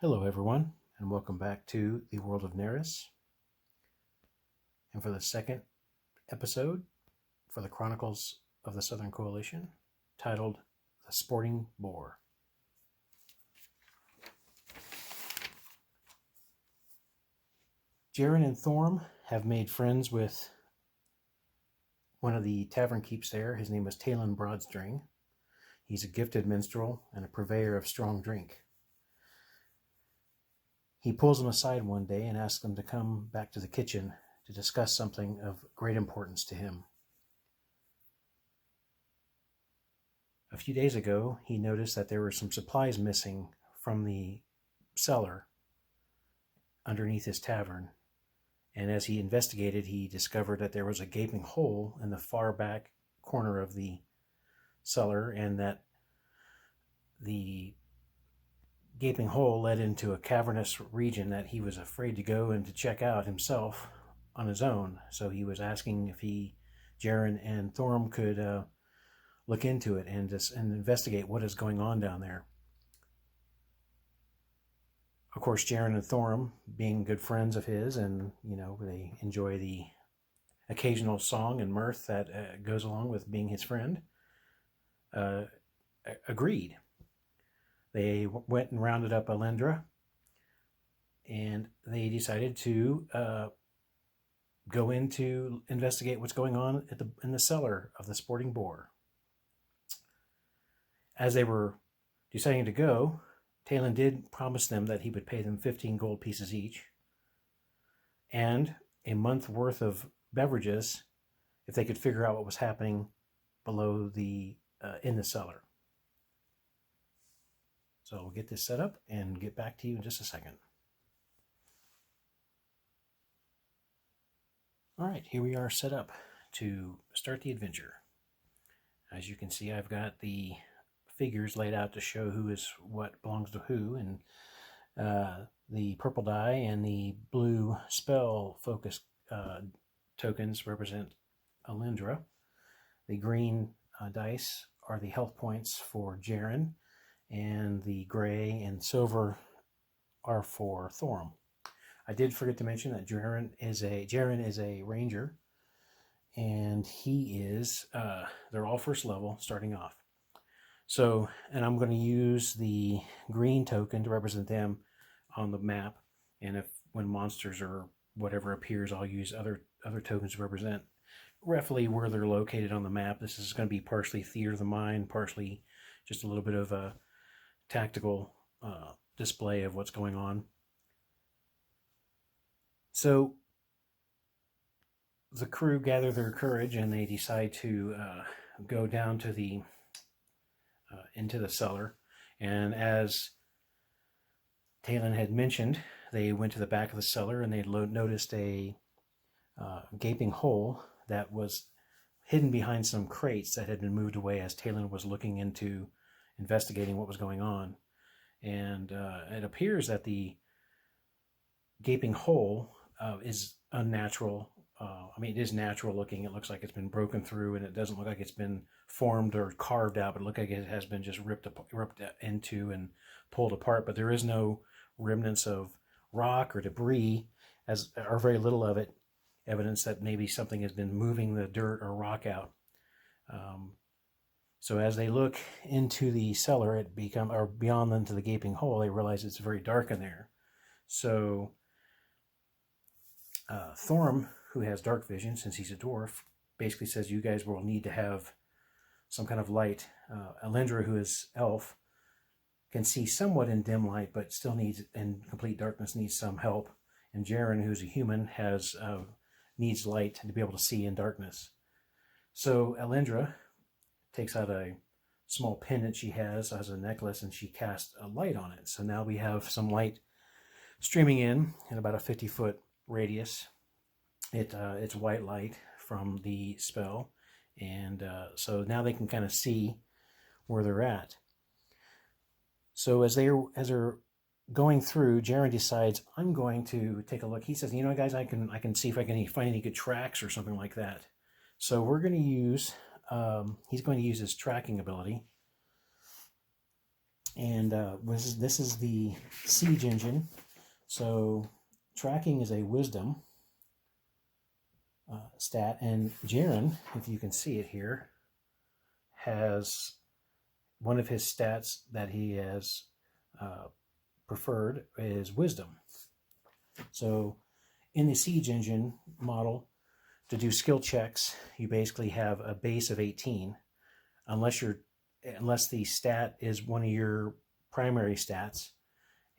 Hello everyone, and welcome back to the world of Nareus. And for the second episode for the Chronicles of the Southern Coalition, titled The Sporting Boar. Jaren and Thorm have made friends with one of the tavern keeps there. His name was Talon Broadstring. He's a gifted minstrel and a purveyor of strong drink. He pulls them aside one day and asks them to come back to the kitchen to discuss something of great importance to him. A few days ago, he noticed that there were some supplies missing from the cellar underneath his tavern. And as he investigated, he discovered that there was a gaping hole in the far back corner of the cellar, and that the gaping hole led into a cavernous region that he was afraid to go and to check out himself on his own. So he was asking if Jaren and Thorm could look into it and investigate what is going on down there. Of course, Jaren and Thorm, being good friends of his, and they enjoy the occasional song and mirth that goes along with being his friend, agreed. They went and rounded up Alendra, and they decided to go in to investigate what's going on in the cellar of the Sporting Boar. As they were deciding to go, Talon did promise them that he would pay them 15 gold pieces each and a month worth of beverages if they could figure out what was happening below in the cellar. So we'll get this set up and get back to you in just a second. All right, here we are set up to start the adventure. As you can see, I've got the figures laid out to show who is what belongs to who, and the purple die and the blue spell focus tokens represent Alendra. The green dice are the health points for Jaren, and the gray and silver are for Thorm. I did forget to mention that Jaren is a ranger, and he is, they're all first level starting off. So, and I'm going to use the green token to represent them on the map, and when monsters or whatever appears, I'll use other tokens to represent roughly where they're located on the map. This is going to be partially theater of the mind, partially just a little bit of a tactical display of what's going on. So the crew gather their courage and they decide to go down to into the cellar. And as Talon had mentioned, they went to the back of the cellar and they noticed a gaping hole that was hidden behind some crates that had been moved away as Talon was looking into investigating what was going on. And it appears that the gaping hole is unnatural. It is natural looking. It looks like it's been broken through, and it doesn't look like it's been formed or carved out, but it looks like it has been just ripped into and pulled apart. But there is no remnants of rock or debris, or very little of it, evidence that maybe something has been moving the dirt or rock out. So as they look into the cellar, or beyond into the gaping hole, they realize it's very dark in there. So Thorm, who has dark vision since he's a dwarf, basically says you guys will need to have some kind of light. Alendra, who is elf, can see somewhat in dim light, but still in complete darkness, needs some help. And Jaren, who's a human, needs light to be able to see in darkness. So Alendra takes out a small pendant she has as a necklace, and she casts a light on it. So now we have some light streaming in about a 50-foot radius. It's white light from the spell, and so now they can kind of see where they're at. So as they're going through, Jaren decides, I'm going to take a look. He says, guys, I can see if I can find any good tracks or something like that. So we're going to use he's going to use his tracking ability, And this is the siege engine. So tracking is a wisdom stat, and Jaren, if you can see it here, has one of his stats that he has preferred is wisdom. So in the siege engine model, to do skill checks, you basically have a base of 18, unless the stat is one of your primary stats,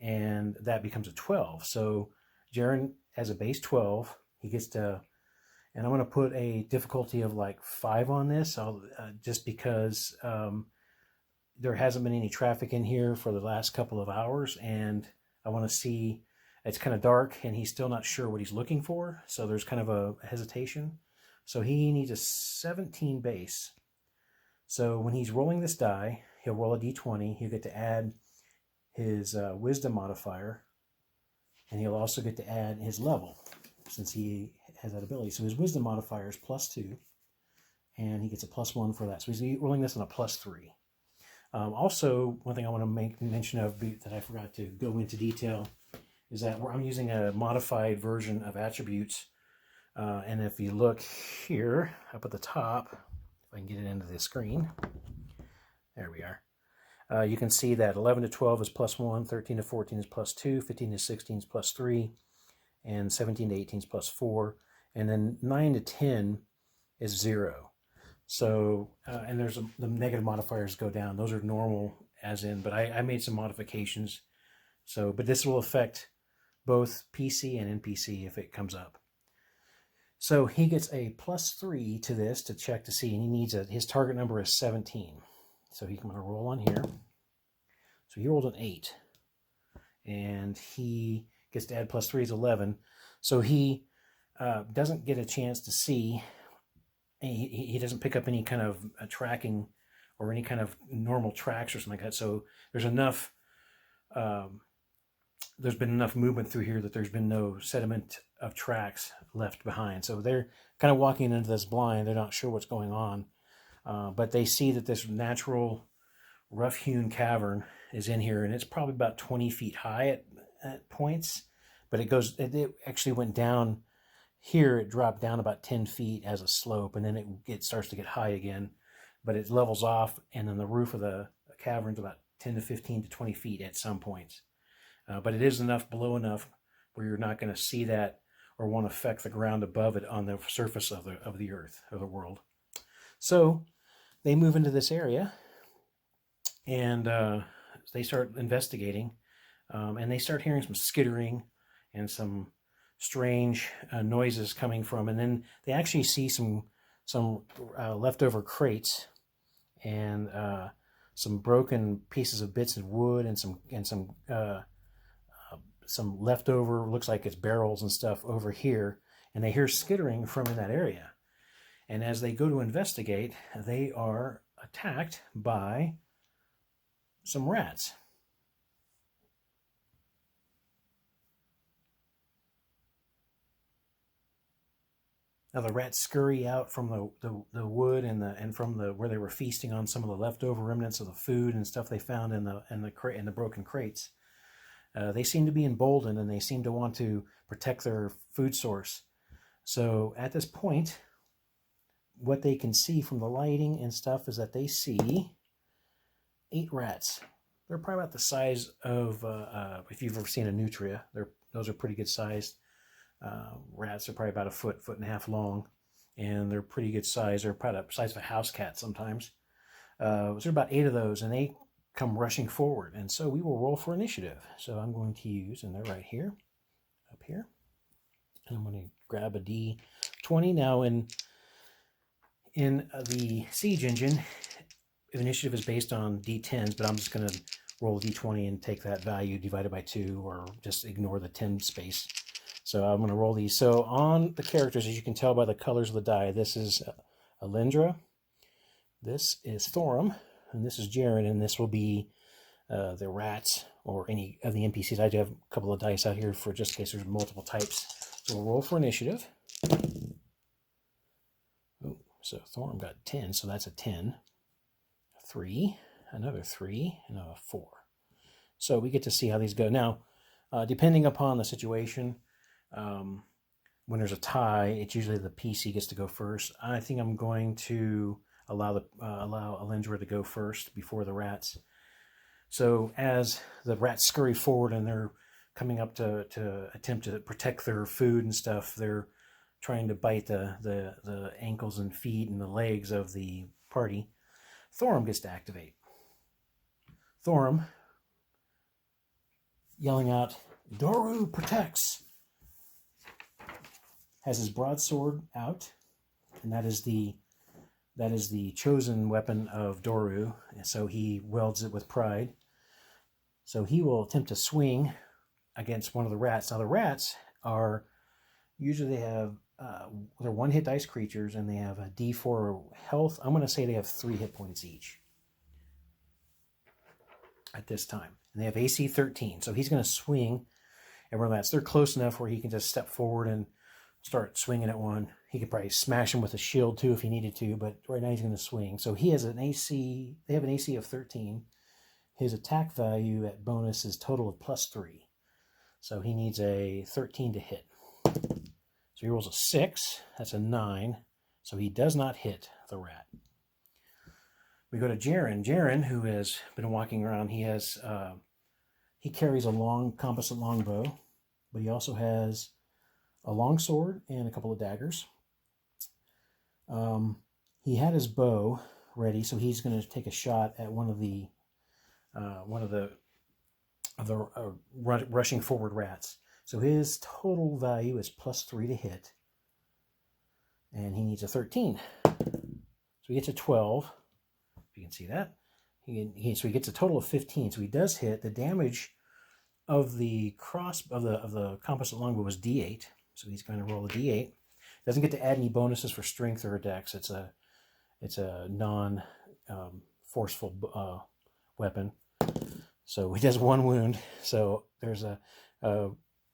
and that becomes a 12. So Jaren has a base 12. He gets to, and I'm going to put a difficulty of like 5 on this, just because there hasn't been any traffic in here for the last couple of hours, and I want to see, it's kind of dark and he's still not sure what he's looking for, so there's kind of a hesitation. So he needs a 17 base. So when he's rolling this die, he'll roll a d20. He'll get to add his wisdom modifier, and he'll also get to add his level since he has that ability. So his wisdom modifier is +2, and he gets a +1 for that. So he's rolling this on a +3. Also, one thing I want to make mention of that I forgot to go into detail is that I'm using a modified version of attributes. And if you look here up at the top, if I can get it into the screen, there we are. You can see that 11 to 12 is +1, 13 to 14 is +2, 15 to 16 is +3, and 17 to 18 is +4, and then 9 to 10 is 0. So, and there's the negative modifiers go down. Those are normal as in, but I made some modifications. So, but this will affect both PC and NPC if it comes up. So he gets a +3 to this to check to see, and he needs his target number is 17. So he's going to roll on here. So he rolled an 8, and he gets to add +3 is 11. So he doesn't get a chance to see. He doesn't pick up any kind of tracking or any kind of normal tracks or something like that. So there's enough. There's been enough movement through here that there's been no sediment of tracks left behind. So they're kind of walking into this blind. They're not sure what's going on, but they see that this natural rough-hewn cavern is in here, and it's probably about 20 feet high at points. But it actually went down. Here it dropped down about 10 feet as a slope, and then it starts to get high again, but it levels off, and then the roof of the cavern's about 10 to 15 to 20 feet at some points. But it is below enough where you're not going to see that or won't affect the ground above it on the surface of the earth, or the world. So they move into this area, and they start investigating, and they start hearing some skittering and some strange noises coming from, and then they actually see some leftover crates and some broken pieces of bits of wood and some leftover, looks like it's barrels and stuff over here, and they hear skittering from in that area. And as they go to investigate, they are attacked by some rats. Now the rats scurry out from the wood and from where they were feasting on some of the leftover remnants of the food and stuff they found in the broken crates. They seem to be emboldened, and they seem to want to protect their food source. So at this point, what they can see from the lighting and stuff is that they see 8 rats. They're probably about the size of, if you've ever seen a nutria, those are pretty good sized. Rats are probably about a foot and a half long, and they're pretty good size. They're probably the size of a house cat sometimes. So there are about 8 of those, and they come rushing forward. And so we will roll for initiative. So I'm going to use, and they're right here, up here. And I'm going to grab a D20. Now in the siege engine, initiative is based on D10s, but I'm just going to roll a D20 and take that value divided by 2, or just ignore the 10 space. So I'm going to roll these. So on the characters, as you can tell by the colors of the die, this is Alindra, this is Thorum, and this is Jaren, and this will be the rats or any of the NPCs. I do have a couple of dice out here for just in case there's multiple types. So we'll roll for initiative. Oh, so Thorum got 10, so that's a 10. 3, another 3, and a 4. So we get to see how these go. Now, depending upon the situation, when there's a tie, it's usually the PC gets to go first. I think I'm going to allow Alindra to go first before the rats. So as the rats scurry forward and they're coming up to attempt to protect their food and stuff, they're trying to bite the ankles and feet and the legs of the party. Thorum gets to activate. Thorum, yelling out, "Doru protects!" has his broadsword out, and that is the chosen weapon of Doru, and so he wields it with pride. So he will attempt to swing against one of the rats. Now the rats are usually they're one hit dice creatures, and they have a D4 health. I'm going to say they have 3 hit points each at this time, and they have AC 13. So he's going to swing at one of the rats. They're close enough where he can just step forward and start swinging at one. He could probably smash him with a shield too if he needed to, but right now he's going to swing. So he has an AC. They have an AC of 13. His attack value at bonus is total of +3. So he needs a 13 to hit. So he rolls a 6. That's a 9. So he does not hit the rat. We go to Jaren. Jaren, who has been walking around, he carries a long composite longbow, but he also has a long sword and a couple of daggers. He had his bow ready, so he's going to take a shot at one of the rushing forward rats. So his total value is +3 to hit, and he needs a 13. So he gets a 12. If you can see that, so he gets a total of 15. So he does hit. The damage of the composite longbow was D8. So he's going to roll a D8. Doesn't get to add any bonuses for strength or dex. It's a non forceful weapon. So he does 1 wound. So there's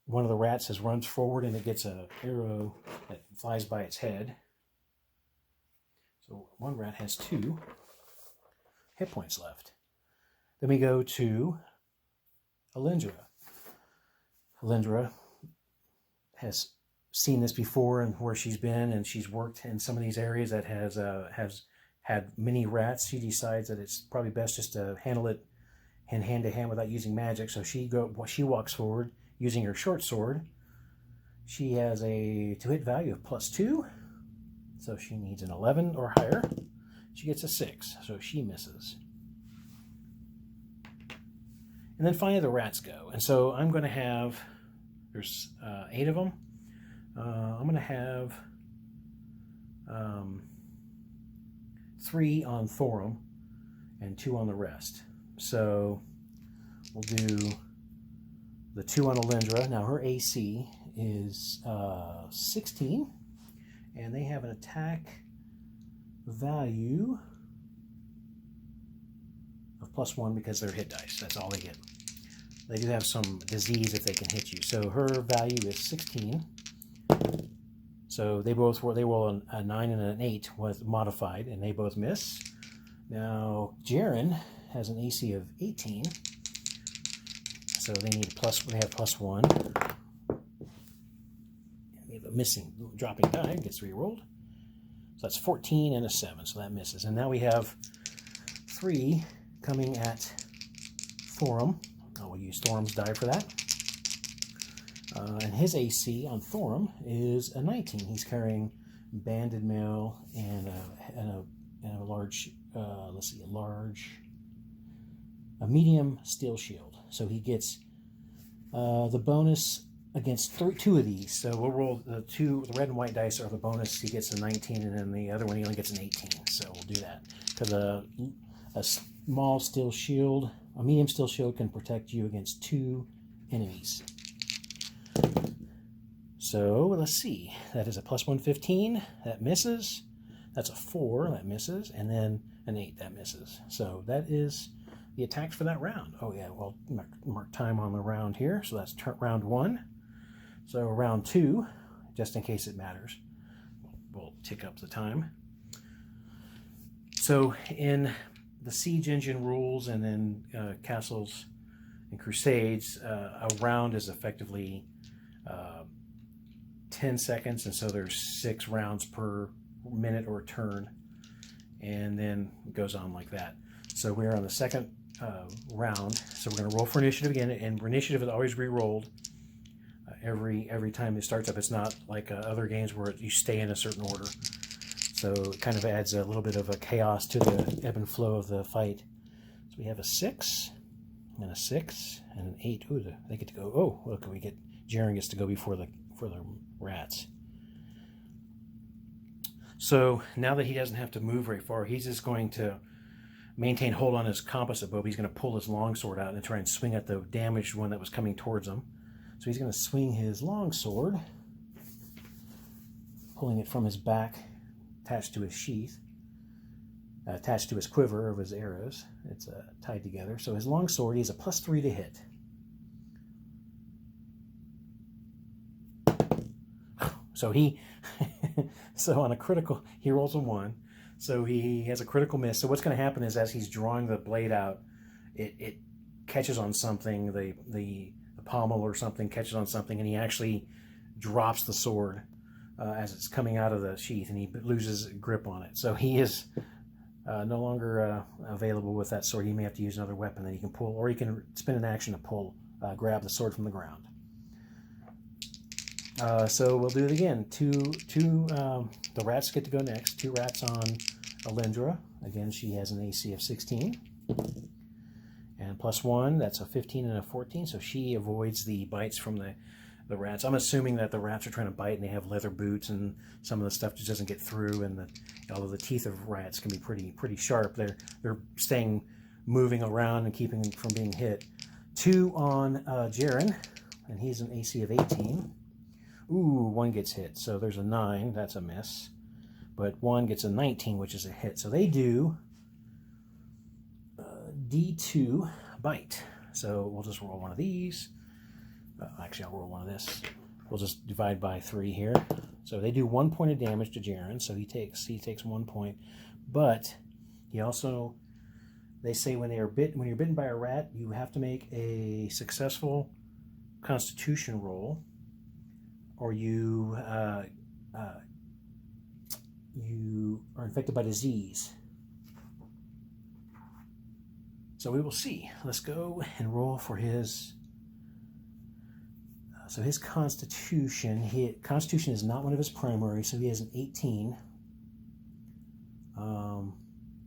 one of the rats runs forward and it gets an arrow that flies by its head. So one rat has 2 hit points left. Then we go to Alindra. Alindra has seen this before and where she's been, and she's worked in some of these areas that has had many rats. She decides that it's probably best just to handle it hand to hand without using magic. So she walks forward using her short sword. She has a to-hit value of +2, so she needs an 11 or higher. She gets a 6, so she misses. And then finally the rats go. And so I'm going to have, there's 8 of them. I'm going to have 3 on Thorum and 2 on the rest. So we'll do the 2 on Alindra. Now her AC is 16, and they have an attack value of +1 because they're hit dice. That's all they get. They do have some disease if they can hit you. So her value is 16. So they roll a 9 and an 8 with modified, and they both miss. Now Jaren has an AC of 18, so they need they have +1. We have a missing dropping die, gets re-rolled. So that's 14 and a 7, so that misses. And now we have 3 coming at Thorum. We'll use Thorum's die for that. And his AC on Thorum is a 19. He's carrying banded mail and a large, a medium steel shield. So he gets the bonus against 2 of these. So we'll roll the red and white dice are the bonus. He gets a 19, and then the other one he only gets an 18. So we'll do that because a small steel shield, a medium steel shield, can protect you against 2 enemies. So let's see. That is a +115. That misses. That's a 4. That misses. And then an 8. That misses. So that is the attacks for that round. Oh yeah, well, mark time on the round here. So that's round 1. So round 2, just in case it matters, we'll tick up the time. So in the Siege Engine rules and then Castles In Crusades, a round is effectively 10 seconds, and so there's 6 rounds per minute or turn, and then it goes on like that. So we're on the second round, so we're going to roll for initiative again, and initiative is always re-rolled every time it starts up. It's not like other games where you stay in a certain order, so it kind of adds a little bit of a chaos to the ebb and flow of the fight. So we have a 6 and a 6 and an 8. Ooh, they get to go. Oh, look, we get Jaren gets to go before the rats. So now that he doesn't have to move very far, he's just going to maintain hold on his composite bow. He's going to pull his longsword out and try and swing at the damaged one that was coming towards him. So he's going to swing his longsword, pulling it from his back, attached to his sheath, attached to his quiver of his arrows. It's tied together. So his longsword, he has a +3 to hit. So so on a critical, he rolls a 1. So he has a critical miss. So what's going to happen is as he's drawing the blade out, it catches on something, the pommel or something catches on something, and he actually drops the sword as it's coming out of the sheath, and he loses grip on it. So he is no longer available with that sword. He may have to use another weapon that he can pull, or he can spend an action to grab the sword from the ground. So we'll do it again. The rats get to go next. 2 rats on Alindra. Again, she has an AC of 16. And +1, that's a 15 and a 14. So she avoids the bites from the rats. I'm assuming that the rats are trying to bite and they have leather boots and some of the stuff just doesn't get through. And although the teeth of rats can be pretty sharp, they're staying moving around and keeping them from being hit. 2 on Jaren, and he's an AC of 18. Ooh, 1 gets hit. So there's a 9. That's a miss. But 1 gets a 19, which is a hit. So they do D2 bite. So we'll just roll one of these. Actually, I'll roll one of this. We'll just divide by 3 here. So they do 1 point of damage to Jaren. So he takes 1 point. But he also, they say when you're bitten by a rat, you have to make a successful Constitution roll, or you are infected by disease. So we will see. Let's go and roll for his. So his Constitution. Constitution is not one of his primaries, so he has an 18.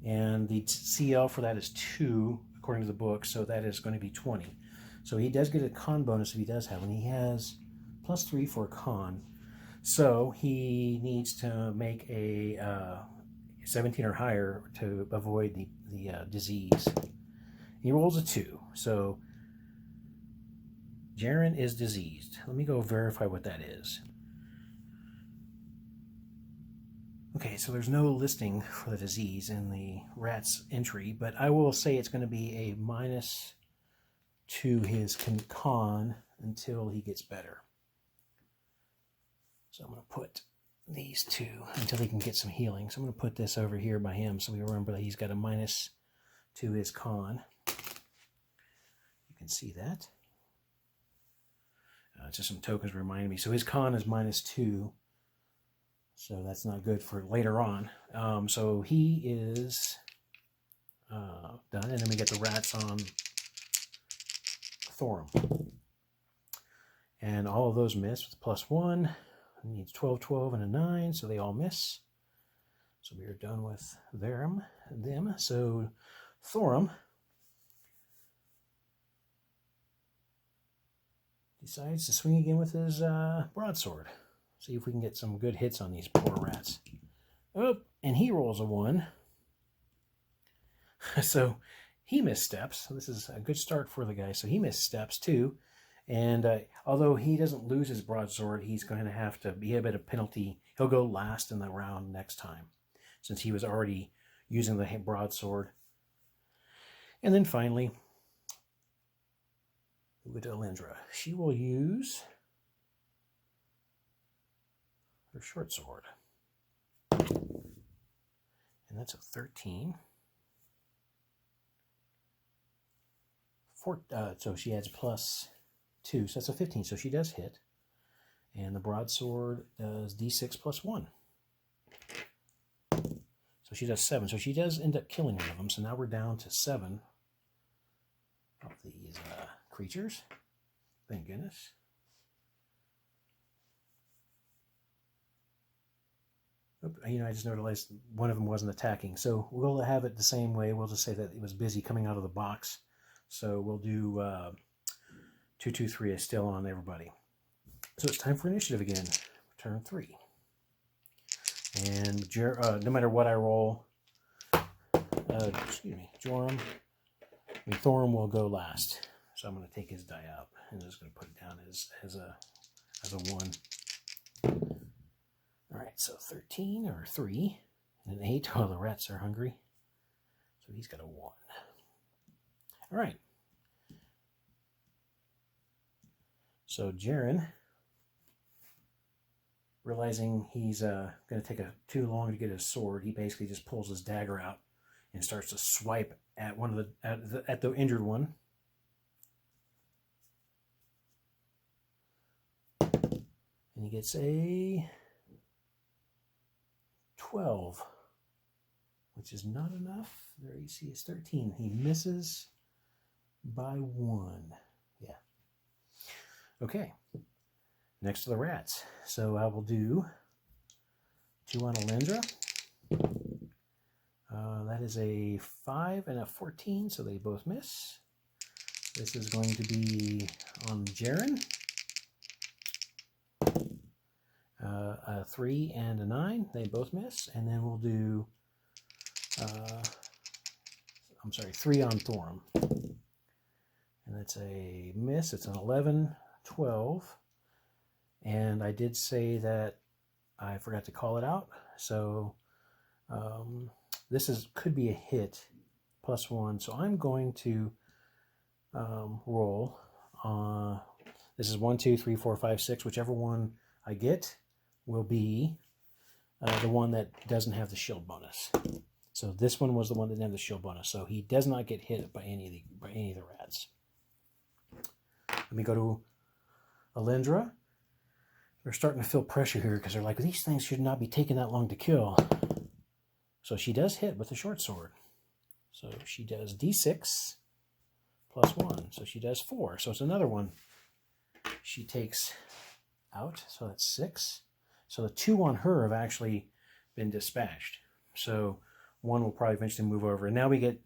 And the CL for that is 2, according to the book. So that is going to be 20. So he does get a con bonus if he does have one. He has +3 for a con. So he needs to make a 17 or higher to avoid the disease. He rolls a 2. So Jaren is diseased. Let me go verify what that is. Okay, so there's no listing for the disease in the rat's entry, but I will say it's going to be a minus to his con until he gets better. So I'm going to put these 2 until he can get some healing. So I'm going to put this over here by him so we remember that he's got a minus to his con. You can see that. Just some tokens remind me. So his con is -2. So that's not good for later on. So he is done. And then we get the rats on Thorum. And all of those miss with +1. It needs 12, 12, and a 9. So they all miss. So we are done with them. So Thorum decides to swing again with his broadsword. See if we can get some good hits on these poor rats. Oh, and he rolls a 1. So he missteps. This is a good start for the guy. So he missteps too. And although he doesn't lose his broadsword, he's going to have to be a bit of penalty. He'll go last in the round next time, since he was already using the broadsword. And then finally, we go to Alindra. She will use her short sword. And that's a 13. so she adds +2, so that's a 15. So she does hit. And the broadsword does d6 + 1. So she does 7. So she does end up killing one of them. So now we're down to 7 of these creatures. Thank goodness. I just noticed one of them wasn't attacking. So we'll have it the same way. We'll just say that it was busy coming out of the box. So we'll do 2, 2, 3 is still on everybody. So it's time for initiative again. Turn 3. And no matter what I roll, Thorum will go last. So I'm going to take his die out and just going to put it down as a 1. All right, so 13 or 3 and an 8. Oh, the rats are hungry. So he's got a 1. All right. So Jaren, realizing he's going to take too long to get his sword, he basically just pulls his dagger out and starts to swipe at at the injured one. And he gets a 12, which is not enough. There you see it's 13. He misses by 1. Yeah. Okay. Next to the rats. So I will do 2 on Alindra. That is a 5 and a 14, so they both miss. This is going to be on Jaren. A 3 and a 9, they both miss. And then we'll do, 3 on Thorum. And that's a miss. It's an 11, 12. And I did say that I forgot to call it out. So this could be a hit +1. So I'm going to roll. This is 1, 2, 3, 4, 5, 6. Whichever one I get will be the one that doesn't have the shield bonus. So this one was the one that didn't have the shield bonus. So he does not get hit by any of the rats. Let me go to Alindra. They're starting to feel pressure here because they're like, these things should not be taking that long to kill. So she does hit with the short sword. So she does d6 + 1. So she does 4. So it's another one she takes out. So that's 6. So the 2 on her have actually been dispatched. So 1 will probably eventually move over. And now we get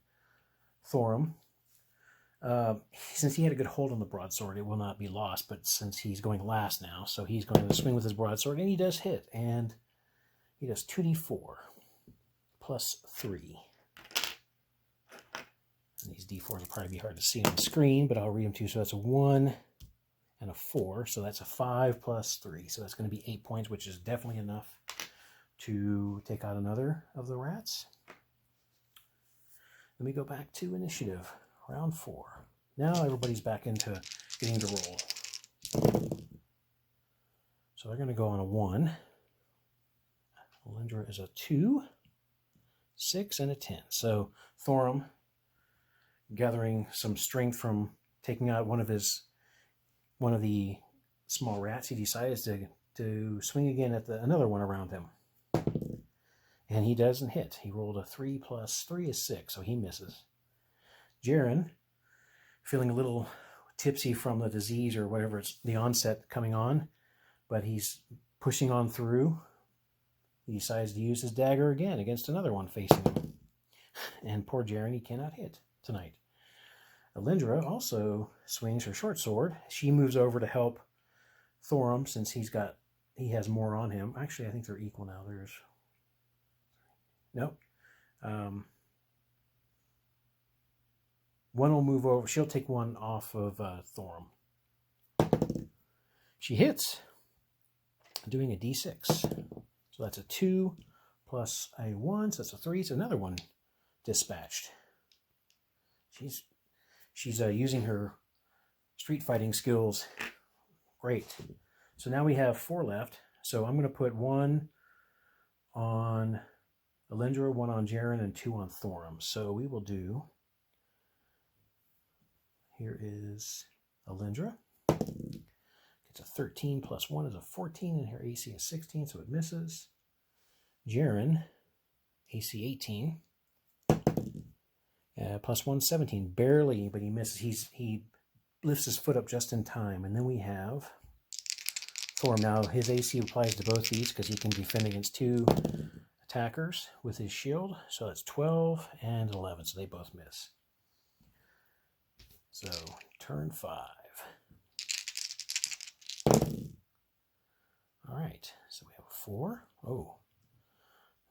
Thorum. Since he had a good hold on the broadsword, it will not be lost, but since he's going last now, so he's going to swing with his broadsword, and he does hit, and he does 2d4 + 3. And these d4s will probably be hard to see on the screen, but I'll read them to you. So that's a 1 and a 4, so that's a 5 + 3, so that's going to be 8 points, which is definitely enough to take out another of the rats. Let me go back to initiative. Round 4. Now everybody's back into getting to roll. So they're going to go on a 1. Alindra is a 2, 6, and a 10. So Thorum, gathering some strength from taking out one of the small rats, he decides to swing again at another one around him. And he doesn't hit. He rolled a 3 + 3 is 6, so he misses. Jaren, feeling a little tipsy from the disease or whatever, it's the onset coming on, but he's pushing on through. He decides to use his dagger again against another one facing him. And poor Jaren, he cannot hit tonight. Alindra also swings her short sword. She moves over to help Thorum since he has more on him. Actually, I think they're equal now. Nope. One will move over. She'll take 1 off of Thorum. She hits, doing a d6. So that's a 2 + a 1, so that's a 3. So another one dispatched. She's using her street fighting skills. Great. So now we have 4 left. So I'm going to put 1 on Alindra, 1 on Jaren, and 2 on Thorum. So we will do Here is Alindra. It's a 13 plus 1 is a 14, and her AC is 16, so it misses. Jaren, AC 18. Plus 1, 17. Barely, but he misses. He lifts his foot up just in time. And then we have Thorm. Now, his AC applies to both these because he can defend against 2 attackers with his shield. So that's 12 and 11, so they both miss. So, turn 5. All right, so we have a 4. Oh,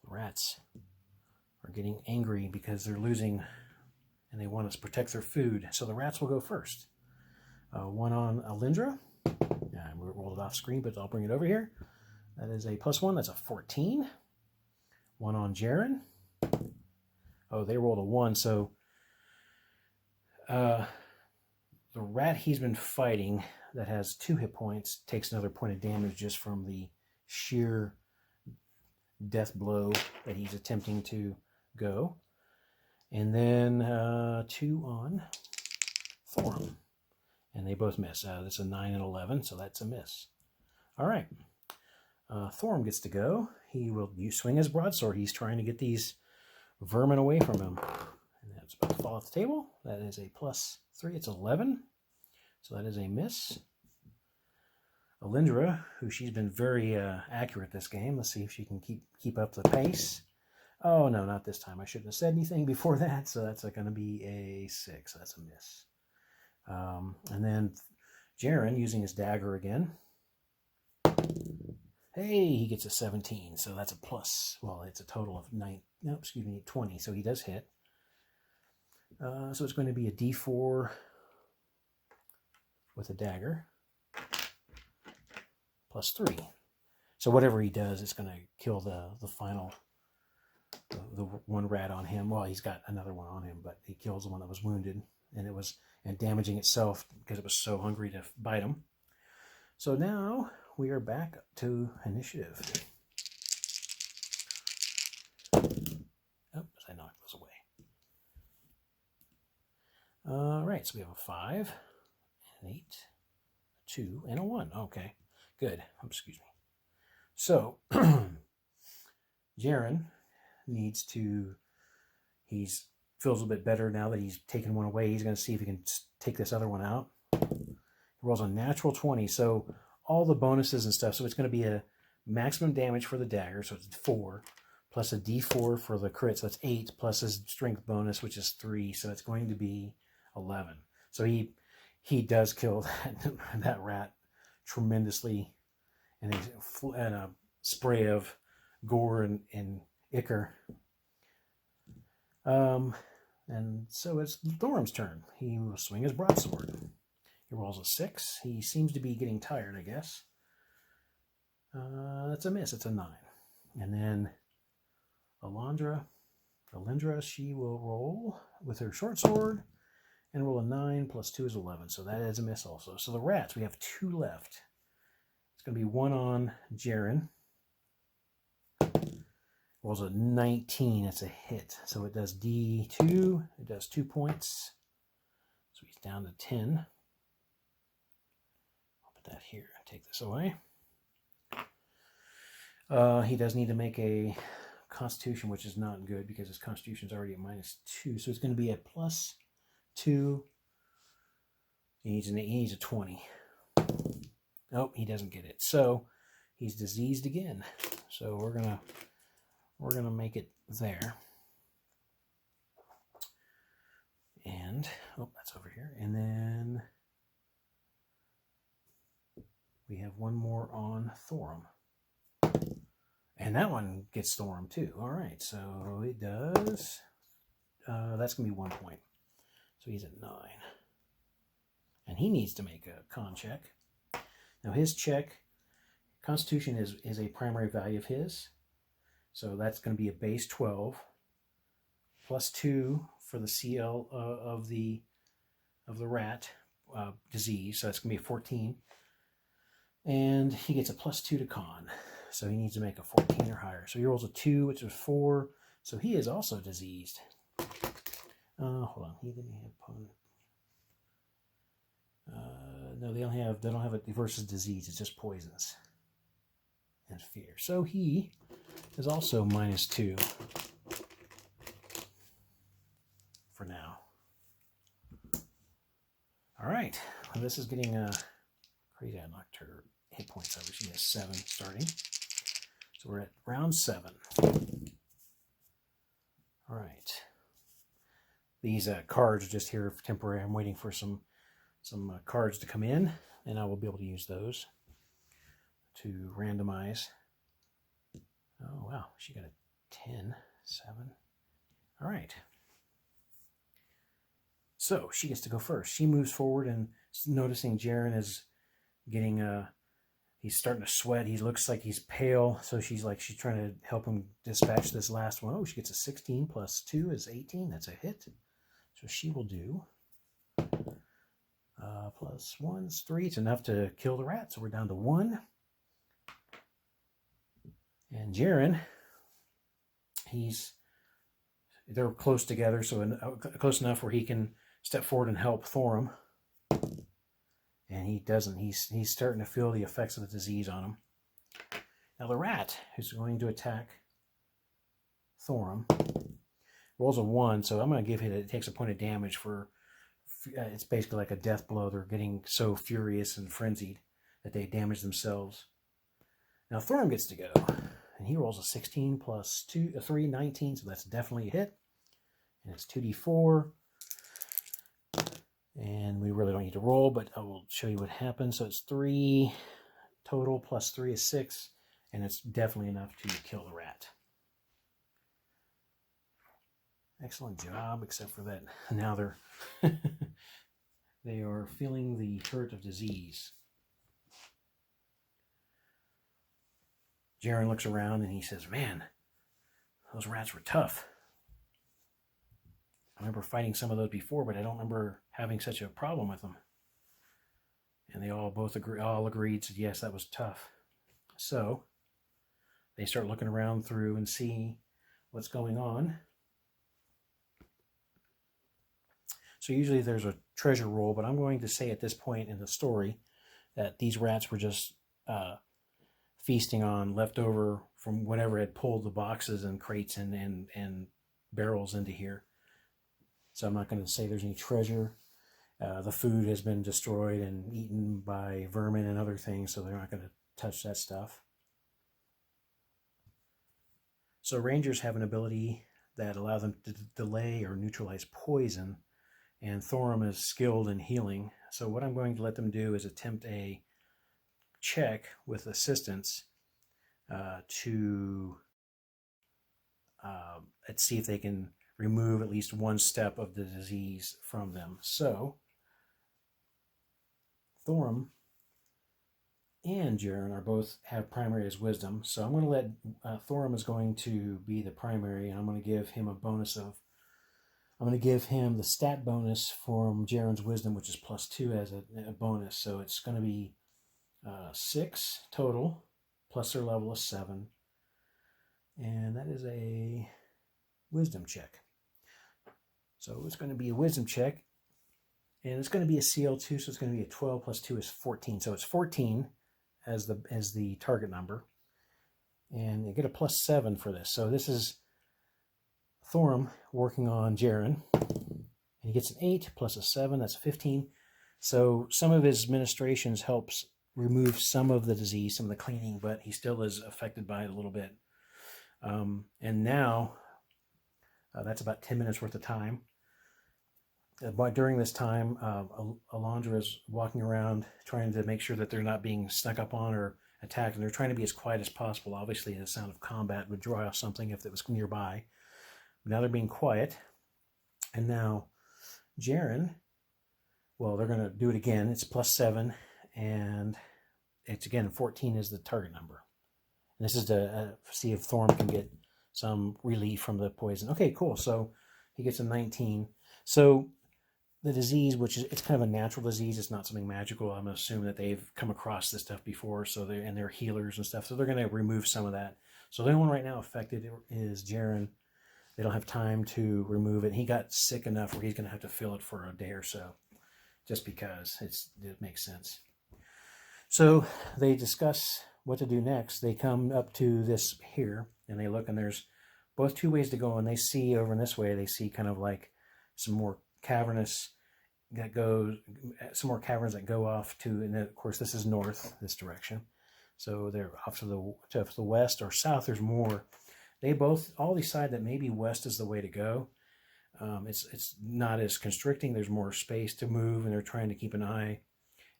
the rats are getting angry because they're losing and they want us to protect their food. So the rats will go first. 1 on Alindra. Yeah, we rolled it off screen, but I'll bring it over here. That is a plus 1. That's a 14. 1 on Jaren. Oh, they rolled a 1. So the rat he's been fighting that has 2 hit points takes another point of damage just from the sheer death blow that he's attempting to go. And then 2 on Thorm. And they both miss. That's a 9 and 11, so that's a miss. All right. Thorm gets to go. He will swing his broadsword. He's trying to get these vermin away from him. And that's about to fall off the table. That is a plus 3. It's 11. So that is a miss. Alindra, who she's been very accurate this game. Let's see if she can keep up the pace. Oh, no, not this time. I shouldn't have said anything before that, so that's going to be a 6. That's a miss. And then Jaren, using his dagger again. Hey, he gets a 17, so that's a plus. Well, it's a total of 20, so he does hit. So it's going to be a D4 with a dagger. Plus 3. So whatever he does, it's going to kill the final, the one rat on him. Well, he's got another one on him, but he kills the one that was wounded, and damaging itself because it was so hungry to bite him. So now we are back to initiative. Oh, I knocked those away. All right, so we have a 5, an 8, a 2, and a 1. Okay. Good. Excuse me. So, Jaren needs to, feels a bit better now that he's taken one away. He's going to see if he can take this other one out. He rolls a natural 20, so all the bonuses and stuff. So it's going to be a maximum damage for the dagger, so it's 4, plus a D4 for the crit, so that's 8, plus his strength bonus, which is 3, so it's going to be 11. So he does kill that rat tremendously, and a spray of gore and ichor. And so it's Thorm's turn. He will swing his broadsword. He rolls a 6. He seems to be getting tired, I guess. That's a miss. It's a 9. And then Alindra, she will roll with her short sword and roll a 9 plus 2 is 11. So that is a miss also. So the rats, we have 2 left. It's going to be 1 on Jaren. Rolls a 19. It's a hit. So it does D2. It does 2 points. So he's down to 10. I'll put that here. Take this away. He does need to make a Constitution, which is not good because his Constitution is already at -2. So it's going to be a plus 2. He needs a 20. Nope, he doesn't get it. So he's diseased again. So we're gonna make it there. And that's over here. And then we have one more on Thorm. And that one gets Thorm too. All right, so it does. That's going to be 1 point. So he's at 9. And he needs to make a con check. Now his check, Constitution is a primary value of his. So that's going to be a base 12. Plus 2 for the CL of the rat disease. So that's going to be a 14. And he gets a plus 2 to con. So he needs to make a 14 or higher. So he rolls a 2, which is 4. So he is also diseased. Hold on. He didn't have opponent. No, they don't have it versus disease. It's just poisons and fear. So he is also -2 for now. All right. Well, this is getting crazy. I knocked her hit points over. She has 7 starting. So we're at round 7. All right. These cards are just here for temporary. I'm waiting for some cards to come in, and I will be able to use those to randomize. Oh, wow. She got a 10, 7. All right. So she gets to go first. She moves forward and noticing Jaren is getting he's starting to sweat. He looks like he's pale. So she's trying to help him dispatch this last one. Oh, she gets a 16 plus 2 is 18. That's a hit. So she will do plus 1 is 3. It's enough to kill the rat. So we're down to 1. And Jaren, they're close together, so close enough where he can step forward and help Thorum. And he doesn't. He's starting to feel the effects of the disease on him. Now the rat, who's going to attack Thorum, rolls a 1, so I'm going to give it takes a point of damage for, it's basically like a death blow. They're getting so furious and frenzied that they damage themselves. Now Thorum gets to go, and he rolls a 16 plus 3, 19, so that's definitely a hit. And it's 2d4. And we really don't need to roll, but I will show you what happens. So it's 3 total, plus 3 is 6, and it's definitely enough to kill the rat. Excellent job, except for that now they are feeling the hurt of disease. Jaren looks around and he says, "Man, those rats were tough. I remember fighting some of those before, but I don't remember having such a problem with them." And they all agreed, said, yes, that was tough. So they start looking around through and see what's going on. So usually there's a treasure roll, but I'm going to say at this point in the story that these rats were just feasting on leftover from whatever had pulled the boxes and crates and barrels into here. So I'm not going to say there's any treasure. The food has been destroyed and eaten by vermin and other things, so they're not going to touch that stuff. So rangers have an ability that allows them to delay or neutralize poison, and Thorum is skilled in healing. So what I'm going to let them do is attempt a check with assistance to let's see if they can remove at least 1 step of the disease from them. So Thorum and Jaren both have primary as wisdom. So I'm going to let Thorum is going to be the primary, and I'm going to give him a bonus of, I'm going to give him the stat bonus from Jaren's wisdom, which is +2 as a bonus. So it's going to be 6 total, plus their level is 7. And that is a wisdom check. So it's going to be a wisdom check, and it's going to be a CL2, so it's going to be a 12 plus 2 is 14. So it's 14 as the target number, and you get a +7 for this. So this is Thorum working on Jaren, and he gets an 8 plus a 7, that's a 15. So some of his ministrations helps remove some of the disease, some of the cleaning, but he still is affected by it a little bit. And now that's about 10 minutes worth of time. But during this time, Alondra is walking around trying to make sure that they're not being snuck up on or attacked, and they're trying to be as quiet as possible. Obviously, the sound of combat would draw off something if it was nearby. But now they're being quiet. And now Jaren, well, they're going to do it again. It's +7, and it's again 14 is the target number. And this is to see if Thorum can get some relief from the poison. Okay, cool. So he gets a 19. So the disease, which is, it's kind of a natural disease, it's not something magical. I'm going to assume that they've come across this stuff before, so they're healers and stuff, so they're going to remove some of that. So the only one right now affected is Jaren. They don't have time to remove it. He got sick enough where he's going to have to fill it for a day or so. just because it makes sense. So they discuss what to do next. They come up to this here, and they look, and there's both two ways to go, and they see over in this way, they see kind of like some more cavernous some more caverns that go off to, and of course this is north, this direction. So they're off to the west or south. There's more. They both all decide that maybe west is the way to go. It's not as constricting. There's more space to move, and they're trying to keep an eye,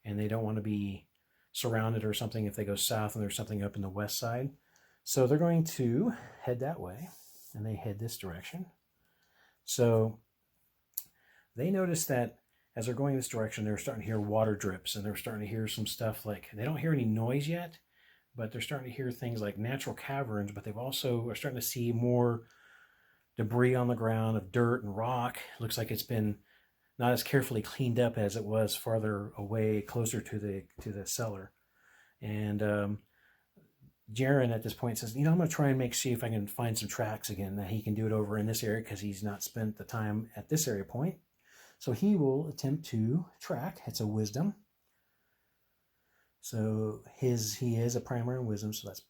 and they don't want to be surrounded or something if they go south and there's something up in the west side. So they're going to head that way, and they head this direction. So they notice that as they're going this direction, they're starting to hear water drips, and they're starting to hear some stuff like, they don't hear any noise yet, but they're starting to hear things like natural caverns, but they've also are starting to see more debris on the ground of dirt and rock. It looks like it's been not as carefully cleaned up as it was farther away, closer to the cellar. And Jaren at this point says, I'm going to try and see if I can find some tracks again, that he can do it over in this area because he's not spent the time at this area point. So he will attempt to track. It's a wisdom. So he is a primary in wisdom, so that's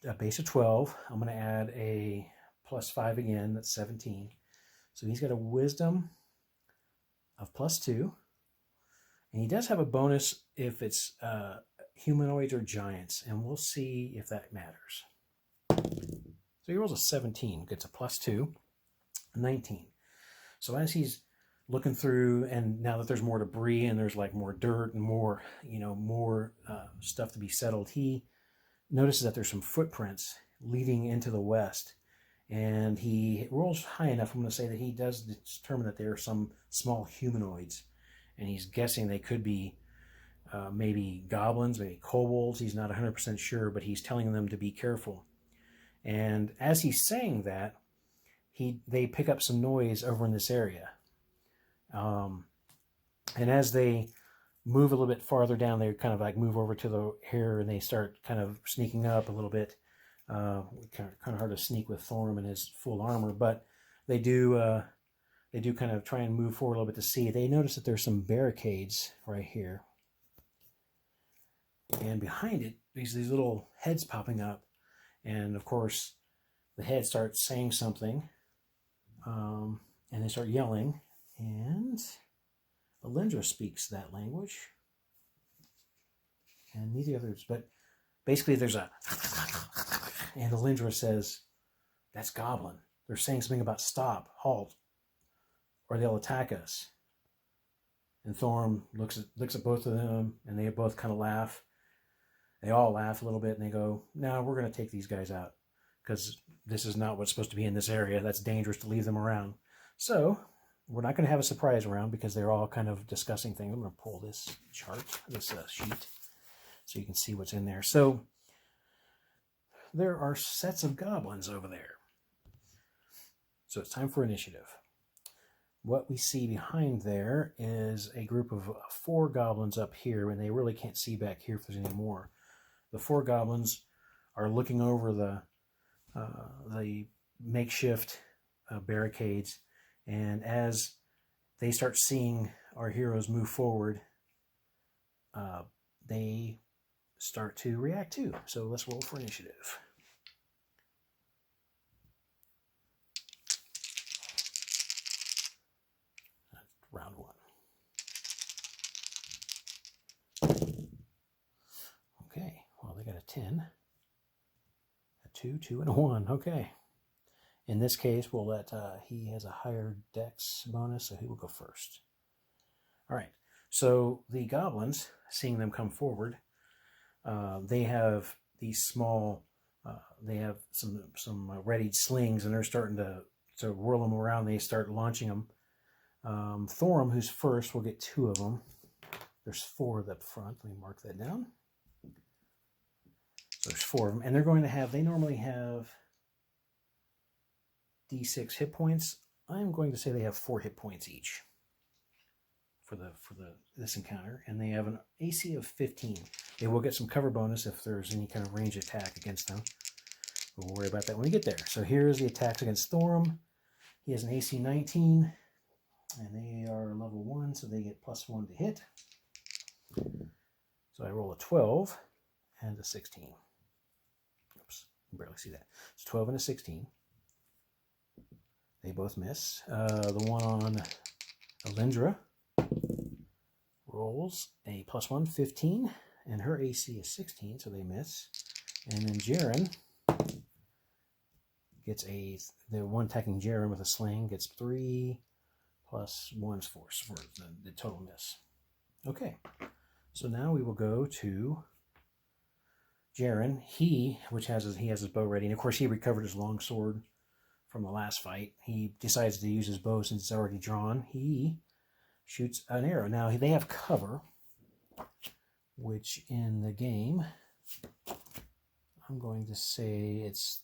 a base of 12. I'm going to add a +5 again, that's 17. So he's got a wisdom of +2. And he does have a bonus if it's humanoids or giants, and we'll see if that matters. So he rolls a 17, gets a +2, 19. So as he's looking through, and now that there's more debris and there's like more dirt and more, more stuff to be settled, he notices that there's some footprints leading into the west, and he rolls high enough, I'm going to say, that he does determine that there are some small humanoids, and he's guessing they could be maybe goblins, maybe kobolds. He's not 100% sure, but he's telling them to be careful. And as he's saying that, they pick up some noise over in this area. And as they move a little bit farther down, they kind of like move over to the here, and they start kind of sneaking up a little bit. Kind of hard to sneak with Thorm in his full armor, but they do kind of try and move forward a little bit to see. They notice that there's some barricades right here, and behind it, these little heads popping up, and of course, the head starts saying something, and they start yelling. And Alindra speaks that language, and neither others, but basically there's and Alindra says, "That's goblin. They're saying something about stop, halt, or they'll attack us." And Thorm looks at both of them, and they both kind of laugh. They all laugh a little bit, and they go, "No, we're going to take these guys out, because this is not what's supposed to be in this area. That's dangerous to leave them around." So we're not going to have a surprise round because they're all kind of discussing things. I'm going to pull this chart, this sheet, so you can see what's in there. So there are sets of goblins over there. So it's time for initiative. What we see behind there is a group of 4 goblins up here, and they really can't see back here if there's any more. The 4 goblins are looking over the makeshift barricades, and as they start seeing our heroes move forward, they start to react too. So let's roll for initiative. That's round 1. Okay, well, they got a 10, a 2, 2, and a 1. Okay. In this case, we'll let, he has a higher dex bonus, so he will go first. All right, so the goblins, seeing them come forward, they have these small, they have some readied slings, and they're starting to whirl them around. They start launching them. Thorm, who's first, will get 2 of them. There's 4 up front. Let me mark that down. So there's 4 of them, and they're going to have, they normally have D6 hit points. I'm going to say they have 4 hit points each for this encounter, and they have an AC of 15. They will get some cover bonus if there's any kind of range attack against them. We'll worry about that when we get there. So here's the attacks against Thorm. He has an AC 19, And they are level 1, so they get +1 to hit. So I roll a 12 and a 16. Oops, you can barely see that. It's 12 and a 16. They both miss. The one on Alindra rolls a +1, 15, and her AC is 16, so they miss. And then Jaren gets the one attacking Jaren with a sling gets 3 plus 1's force for the total miss. Okay, so now we will go to Jaren. He has his bow ready, and of course he recovered his longsword from the last fight. He decides to use his bow since it's already drawn. He shoots an arrow. Now they have cover, which in the game, I'm going to say it's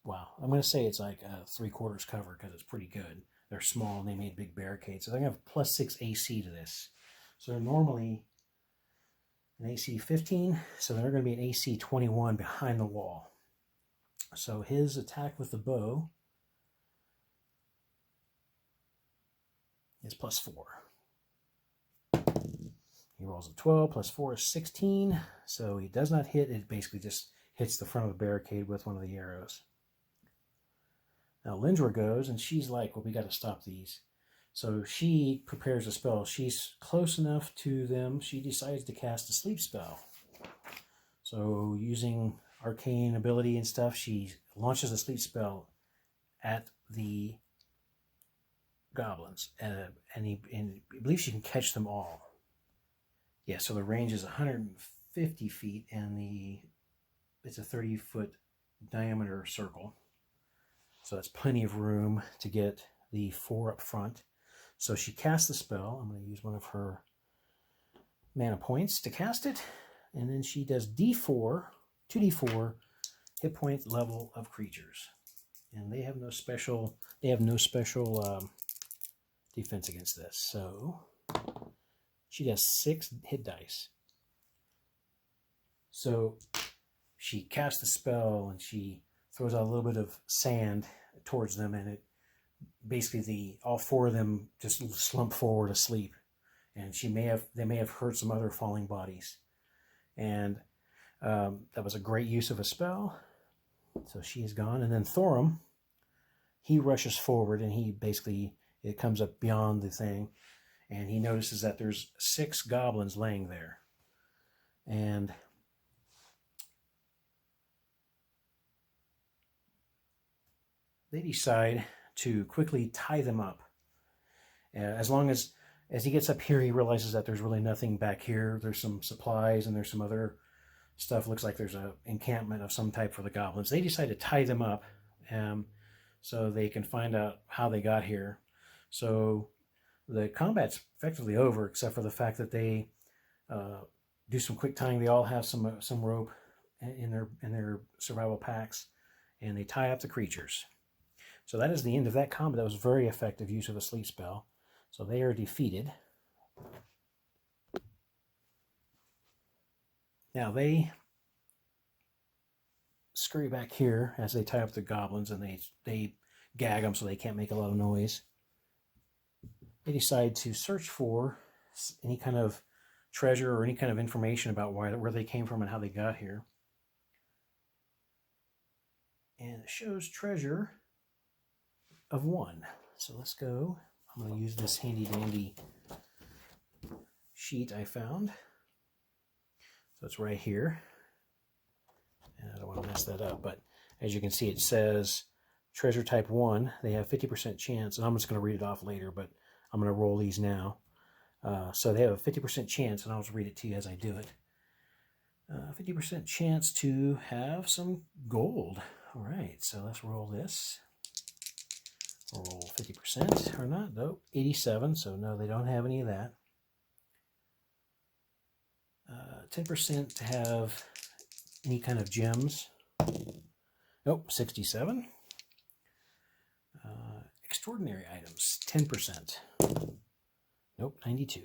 I'm going to say it's like a 3/4 cover because it's pretty good. They're small and they made big barricades. So they're going to have +6 AC to this. So they're normally an AC 15, so they're going to be an AC 21 behind the wall. So his attack with the bow is +4. He rolls a 12, +4 is 16, so he does not hit. It basically just hits the front of the barricade with one of the arrows. Now Lindra goes, and she's like, well, we got to stop these. So she prepares a spell. She's close enough to them, she decides to cast a sleep spell. So using arcane ability and stuff, she launches a sleep spell at the goblins. And I believe she can catch them all. Yeah, so the range is 150 feet, and it's a 30-foot diameter circle. So that's plenty of room to get the 4 up front. So she casts the spell. I'm going to use one of her mana points to cast it. And then she does 2d4 hit point level of creatures. And they have no special defense against this. So she does 6 hit dice. So she casts the spell and she throws out a little bit of sand towards them, and it basically all 4 of them just slump forward asleep. And they may have hurt some other falling bodies. And that was a great use of a spell. So she is gone. And then Thorum, he rushes forward, and it comes up beyond the thing, and he notices that there's 6 goblins laying there. And they decide to quickly tie them up. As long as he gets up here, he realizes that there's really nothing back here. There's some supplies and there's some other stuff. Looks like there's an encampment of some type for the goblins. They decide to tie them up so they can find out how they got here. So the combat's effectively over, except for the fact that they do some quick tying. They all have some rope in their survival packs, and they tie up the creatures. So that is the end of that combat. That was a very effective use of a sleep spell. So they are defeated. Now they scurry back here as they tie up the goblins, and they gag them so they can't make a lot of noise. They decide to search for any kind of treasure or any kind of information about where they came from and how they got here. And it shows treasure of 1. So let's go. I'm going to use this handy dandy sheet I found. So it's right here. And I don't want to mess that up, but as you can see, it says treasure type 1. They have 50% chance, and I'm just going to read it off later, but I'm going to roll these now. So they have a 50% chance, and I'll just read it to you as I do it. 50% chance to have some gold. All right, so let's roll this. Roll 50% or not? Nope, 87. So no, they don't have any of that. 10% to have any kind of gems. Nope, 67. Extraordinary items, 10%. Nope, 92.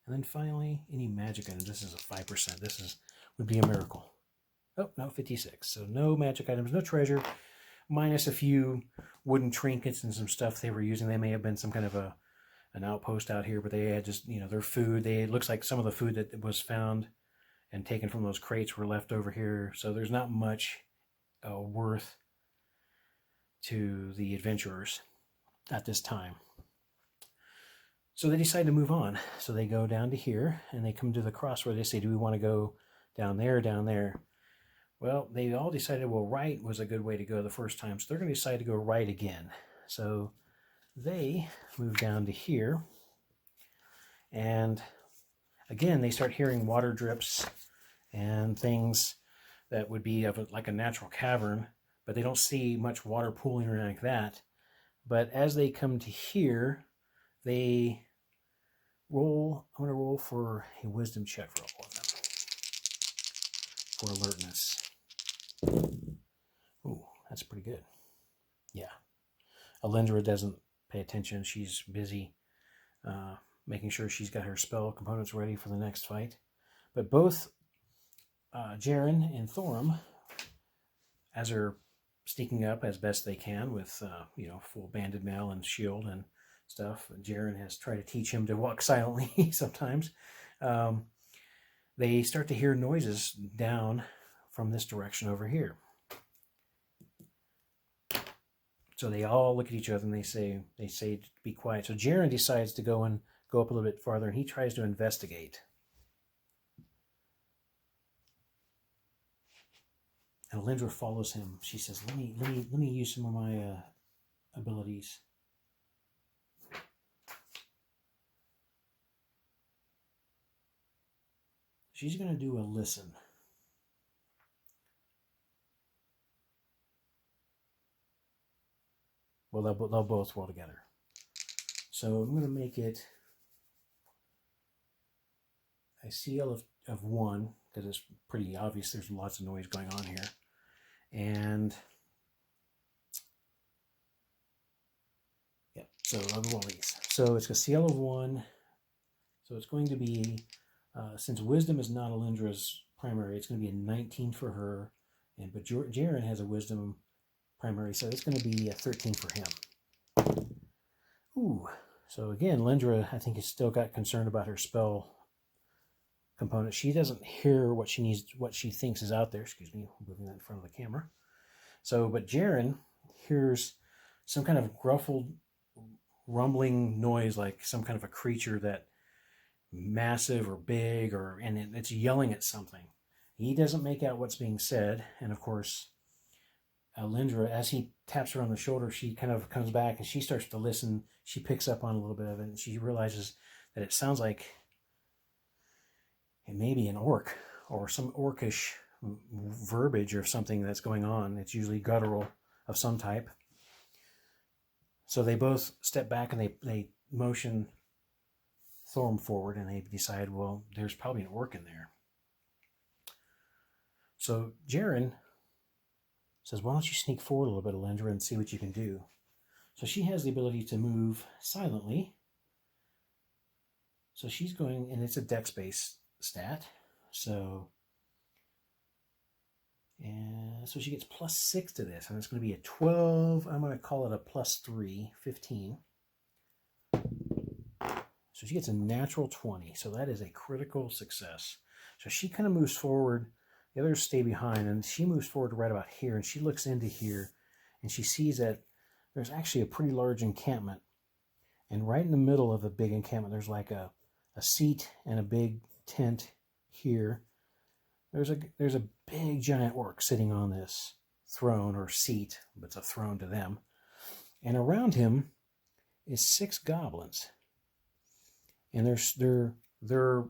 And then finally, any magic items. This is a 5%. This would be a miracle. Oh, no, 56. So no magic items, no treasure. minus a few wooden trinkets and some stuff they were using. They may have been some kind of an outpost out here, but they had just, their food. It looks like some of the food that was found and taken from those crates were left over here. So there's not much worth to the adventurers at this time. So they decide to move on. So they go down to here, and they come to the cross where they say, do we want to go down there or down there? Well, they all decided, well, right was a good way to go the first time. So they're going to decide to go right again. So they move down to here. And again, they start hearing water drips and things that would be of like a natural cavern, but they don't see much water pooling or anything like that. But as they come to here, they roll. I'm going to roll for a wisdom check for all of them for alertness. Ooh, that's pretty good. Yeah. Alindra doesn't pay attention. She's busy making sure she's got her spell components ready for the next fight. But both Jaren and Thorum, as they're sneaking up as best they can with, full banded mail and shield and stuff. Jaren has tried to teach him to walk silently sometimes. They start to hear noises down from this direction over here. So they all look at each other and they say to be quiet. So Jaren decides to go up a little bit farther, and he tries to investigate. And Alindra follows him. She says, "Let me use some of my abilities." She's going to do a listen. Well, they'll both roll together. So I'm going to make it a CL of 1, because it's pretty obvious there's lots of noise going on here. And yeah, so I'll roll these. So it's a CL of 1. So it's going to be, since wisdom is not Alindra's primary, it's going to be a 19 for her. But Jaren has a wisdom primary, so it's going to be a 13 for him. Ooh. So again, Alindra, I think, has still got concerned about her spell component. She doesn't hear what she thinks is out there. Excuse me, moving that in front of the camera. So, but Jaren hears some kind of gruffled, rumbling noise, like some kind of a creature that massive or big, and it's yelling at something. He doesn't make out what's being said, and of course, Alindra, as he taps her on the shoulder, she kind of comes back and she starts to listen. She picks up on a little bit of it, and she realizes that it sounds like it may be an orc or some orcish verbiage or something that's going on. It's usually guttural of some type. So they both step back and they motion Thorum forward, and they decide, well, there's probably an orc in there. So Jaren says, why don't you sneak forward a little bit, Alindra, and see what you can do. So she has the ability to move silently. So she's going, and it's a dex-based stat. So she gets +6 to this, and it's going to be a 12. I'm going to call it a +3, 15. So she gets a natural 20. So that is a critical success. So she kind of moves forward. The others stay behind, and she moves forward right about here, and she looks into here, and she sees that there's actually a pretty large encampment. And right in the middle of the big encampment, there's like a seat and a big tent here. There's a big giant orc sitting on this throne or seat, but it's a throne to them. And around him is 6 goblins. And they're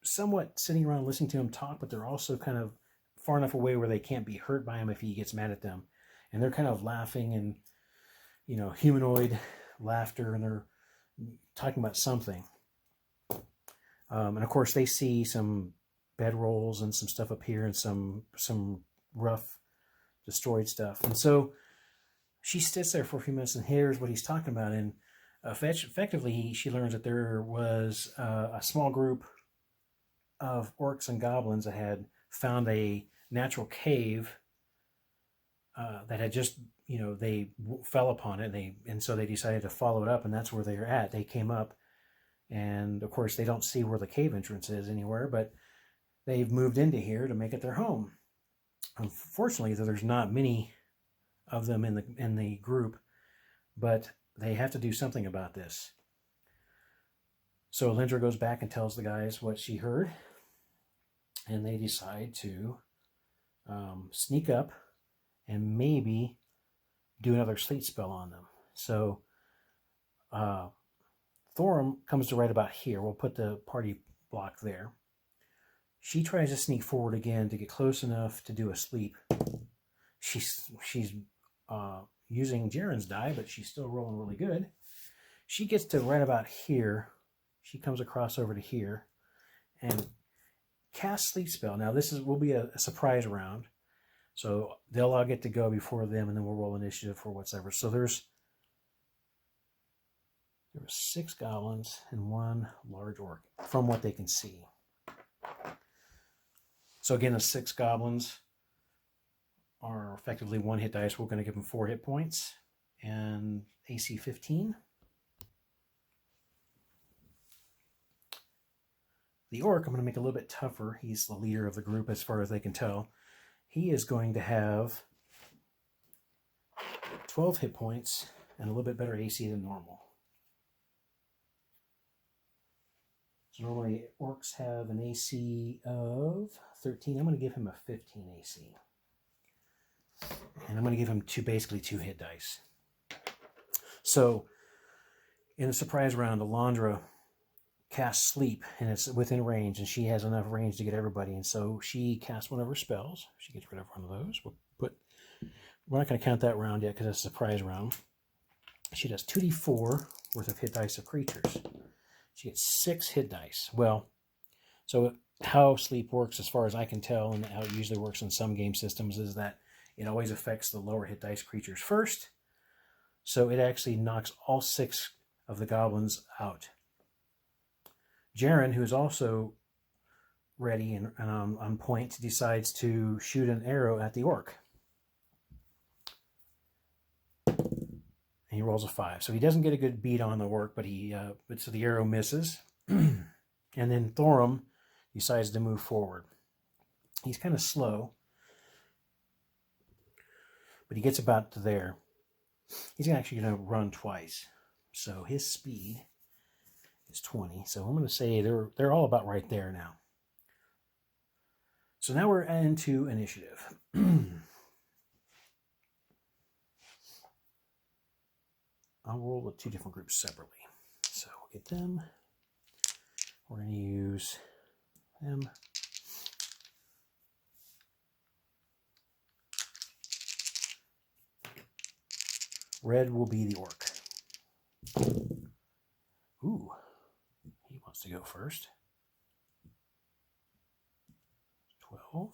somewhat sitting around listening to him talk, but they're also kind of far enough away where they can't be hurt by him if he gets mad at them. And they're kind of laughing and, humanoid laughter, and they're talking about something. And of course they see some bedrolls and some stuff up here and some rough, destroyed stuff. And so she sits there for a few minutes and hears what he's talking about. And effectively, she learns that there was a small group of orcs and goblins that had found a natural cave that had just, they fell upon it. And so they decided to follow it up, and that's where they're at. They came up, and of course they don't see where the cave entrance is anywhere, but they've moved into here to make it their home. Unfortunately, there's not many of them in the group, but they have to do something about this. So Alindra goes back and tells the guys what she heard, and they decide to sneak up and maybe do another sleep spell on them. So Thorum comes to right about here. We'll put the party block there. She tries to sneak forward again to get close enough to do a sleep. She's using Jaren's die, but she's still rolling really good. She gets to right about here. She comes across over to here and casts sleep spell. Now this will be a surprise round, so they'll all get to go before them, and then we'll roll initiative for whatever. So there were 6 goblins and 1 large orc, from what they can see. So again, the 6 goblins are effectively 1 hit dice. We're going to give them 4 hit points and AC 15. The orc, I'm going to make a little bit tougher. He's the leader of the group as far as they can tell. He is going to have 12 hit points and a little bit better AC than normal. So normally orcs have an AC of 13. I'm going to give him a 15 AC. And I'm going to give him basically 2 hit dice. So in the surprise round, Alindra casts sleep, and it's within range, and she has enough range to get everybody. And so she casts one of her spells. She gets rid of one of those. We're not going to count that round yet because it's a surprise round. She does 2d4 worth of hit dice of creatures. She gets 6 hit dice. Well, so how sleep works, as far as I can tell, and how it usually works in some game systems, is that it always affects the lower hit dice creatures first. So it actually knocks all 6 of the goblins out. Jaren, who is also ready and on point, decides to shoot an arrow at the orc. And he rolls a 5. So he doesn't get a good beat on the orc, but so the arrow misses. And then Thorum decides to move forward. He's kind of slow, but he gets about to there. He's actually going to run twice. So his speed is 20. So I'm going to say they're all about right there now. So now we're into initiative. I'll roll with 2 different groups separately. So we'll get them. We're going to use them. Red will be the orc. Ooh, he wants to go first. 12.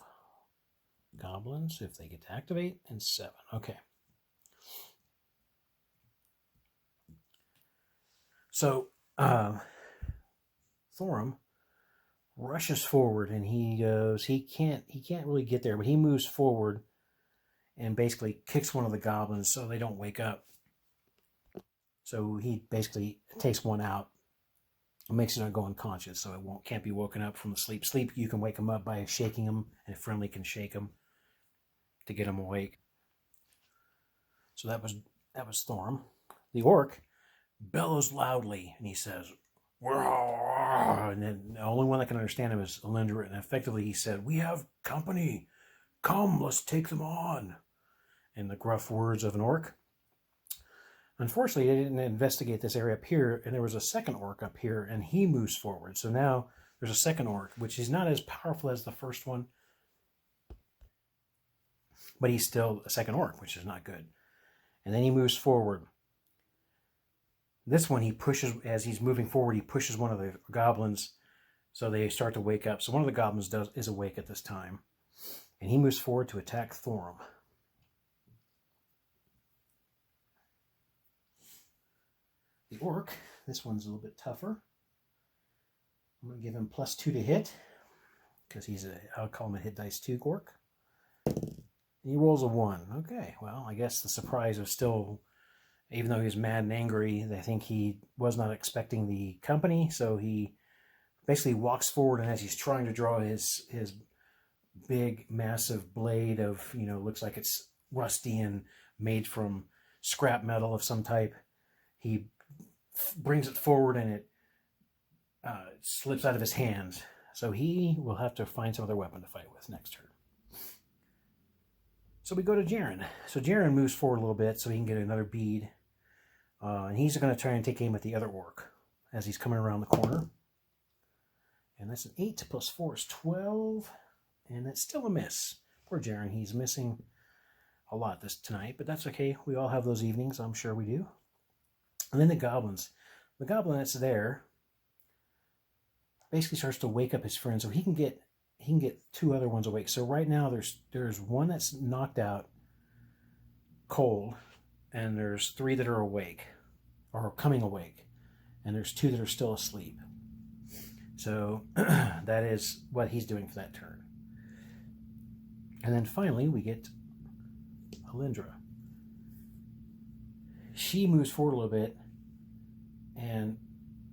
Goblins, if they get to activate, and 7. Okay. So, Thorum rushes forward, and he can't really get there, but he moves forward and basically kicks one of the goblins so they don't wake up. So he basically takes one out and makes it not go unconscious, so it can't be woken up from the sleep. Sleep, you can wake them up by shaking them, and a friendly can shake them to get them awake. So that was Thorum. The orc bellows loudly, and he says, "Wah!" And then the only one that can understand him is Alindra, and effectively he said, "We have company. Come, let's take them on." In the gruff words of an orc. Unfortunately, they didn't investigate this area up here, and there was a second orc up here, and he moves forward. So now there's a second orc, which is not as powerful as the first one, but he's still a second orc, which is not good. And then he moves forward. This one, he pushes, as he's moving forward, he pushes one of the goblins, so they start to wake up. So one of the goblins is awake at this time, and he moves forward to attack Thorum. The orc, this one's a little bit tougher. I'm going to give him +2 to hit, because I'll call him a hit dice 2 orc. And he rolls a 1. Okay, well, I guess the surprise was still, even though he was mad and angry, I think he was not expecting the company, so he basically walks forward, and as he's trying to draw his big, massive blade of, looks like it's rusty and made from scrap metal of some type, he brings it forward, and it slips out of his hands. So he will have to find some other weapon to fight with next turn. So we go to Jaren. So Jaren moves forward a little bit so he can get another bead. And he's going to try and take aim at the other orc as he's coming around the corner. And that's an 8 plus 4 is 12. And that's still a miss. Poor Jaren. He's missing a lot tonight, but that's okay. We all have those evenings. I'm sure we do. And then the goblins. The goblin that's there basically starts to wake up his friends, so he can get 2 other ones awake. So right now there's one that's knocked out cold, and there's 3 that are awake or coming awake, and there's 2 that are still asleep. So that is what he's doing for that turn. And then finally we get Alindra. She moves forward a little bit, and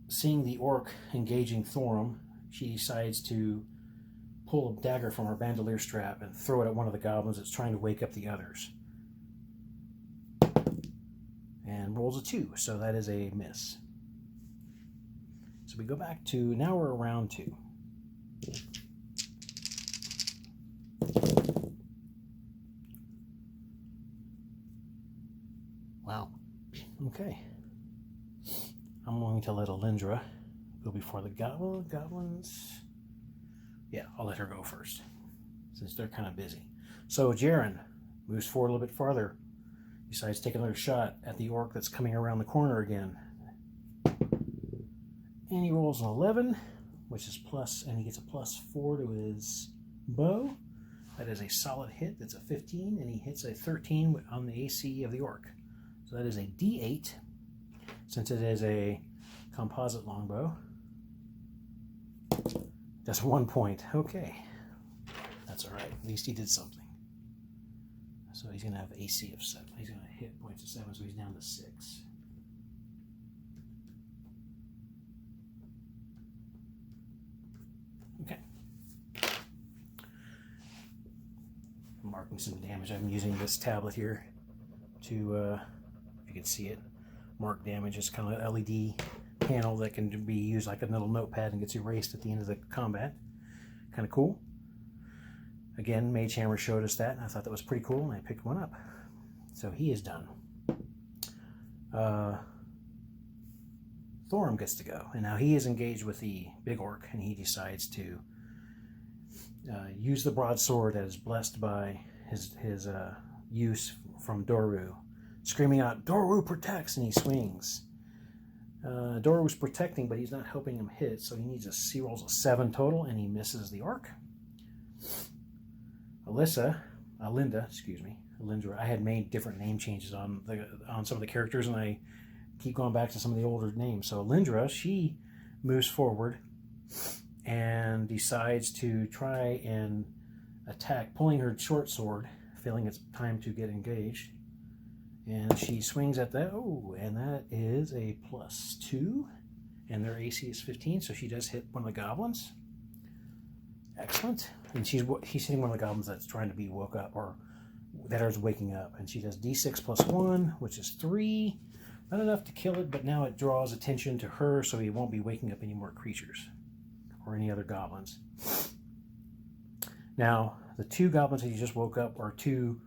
seeing the orc engaging Thorum, she decides to pull a dagger from her bandolier strap and throw it at one of the goblins that's trying to wake up the others. And rolls a 2, so that is a miss. So we go back to, now we're around 2. Wow. Okay. I'm going to let Alindra go before the goblins. Yeah, I'll let her go first, since they're kind of busy. So Jaren moves forward a little bit farther. Decides to take another shot at the orc that's coming around the corner again. And he rolls an 11, which is plus, and he gets a +4 to his bow. That is a solid hit. That's a 15, and he hits a 13 on the AC of the orc. So that is a D8, since it is a composite longbow. Just 1 point. Okay. That's all right. At least he did something. So he's going to have AC of 7. He's going to hit points of 7, so he's down to 6. Okay. I'm marking some damage. I'm using this tablet here to, if you can see it, mark damage. It's kind of an LED panel that can be used like a little notepad and gets erased at the end of the combat. Kind of cool. Again, Mage Hammer showed us that, and I thought that was pretty cool, and I picked one up. So he is done. Thorum gets to go, and now he is engaged with the big orc, and he decides to use the broadsword that is blessed by his use from Doru, screaming out, "Doru protects!" and he swings. Doru's protecting, but he's not helping him hit, so he rolls a 7 total, and he misses the orc. Alindra. I had made different name changes on some of the characters, and I keep going back to some of the older names. So Alindra, she moves forward and decides to try and attack, pulling her short sword, feeling it's time to get engaged. And she swings at that. Oh, and that is a +2, and their AC is 15, so she does hit one of the goblins. Excellent. And she's hitting one of the goblins that's trying to be woke up, or that is waking up. And she does D6 + 1, which is 3. Not enough to kill it, but now it draws attention to her, so he won't be waking up any more creatures or any other goblins. Now, the 2 goblins that he just woke up are too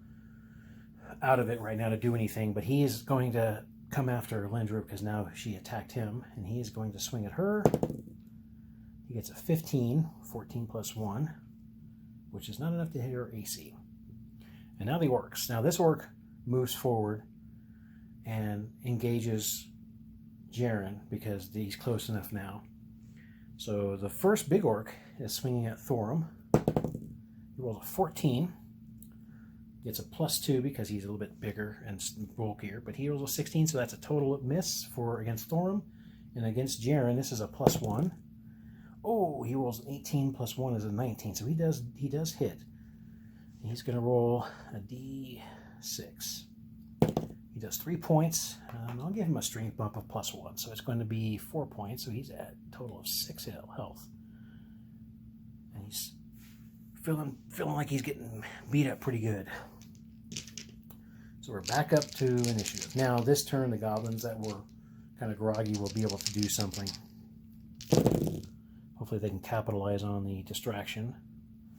out of it right now to do anything, but he is going to come after Alindra because now she attacked him, and he is going to swing at her. He gets a 15, 14 + 1, which is not enough to hit her AC. And now the orcs. Now this orc moves forward and engages Jaren because he's close enough now. So the first big orc is swinging at Thorum. He rolls a 14. Gets a +2 because he's a little bit bigger and bulkier, but he rolls a 16, so that's a total miss against Thorum. And against Jaren, this is a +1. Oh, he rolls an 18 + 1 is a 19, so he does hit. He's going to roll a D6. He does 3 points. I'll give him a strength bump of +1, so it's going to be 4 points. So he's at a total of 6 health, and he's feeling like he's getting beat up pretty good. So we're back up to initiative. Now this turn, the goblins that were kind of groggy will be able to do something. Hopefully they can capitalize on the distraction.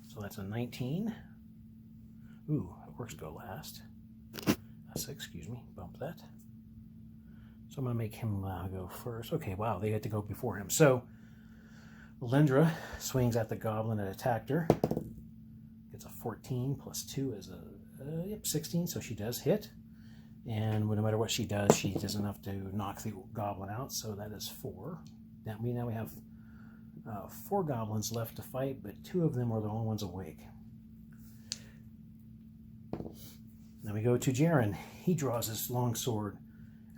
So that's a 19. Ooh, orcs go last. Excuse me, bump that. So I'm going to make him go first. Okay, wow, they had to go before him. So Lindra swings at the goblin that attacked her. Gets a 14 plus 2 is a 16, so she does hit. And no matter what she does enough to knock the goblin out, so that is 4. Now we have 4 goblins left to fight, but 2 of them are the only ones awake. Then we go to Jaren. He draws his long sword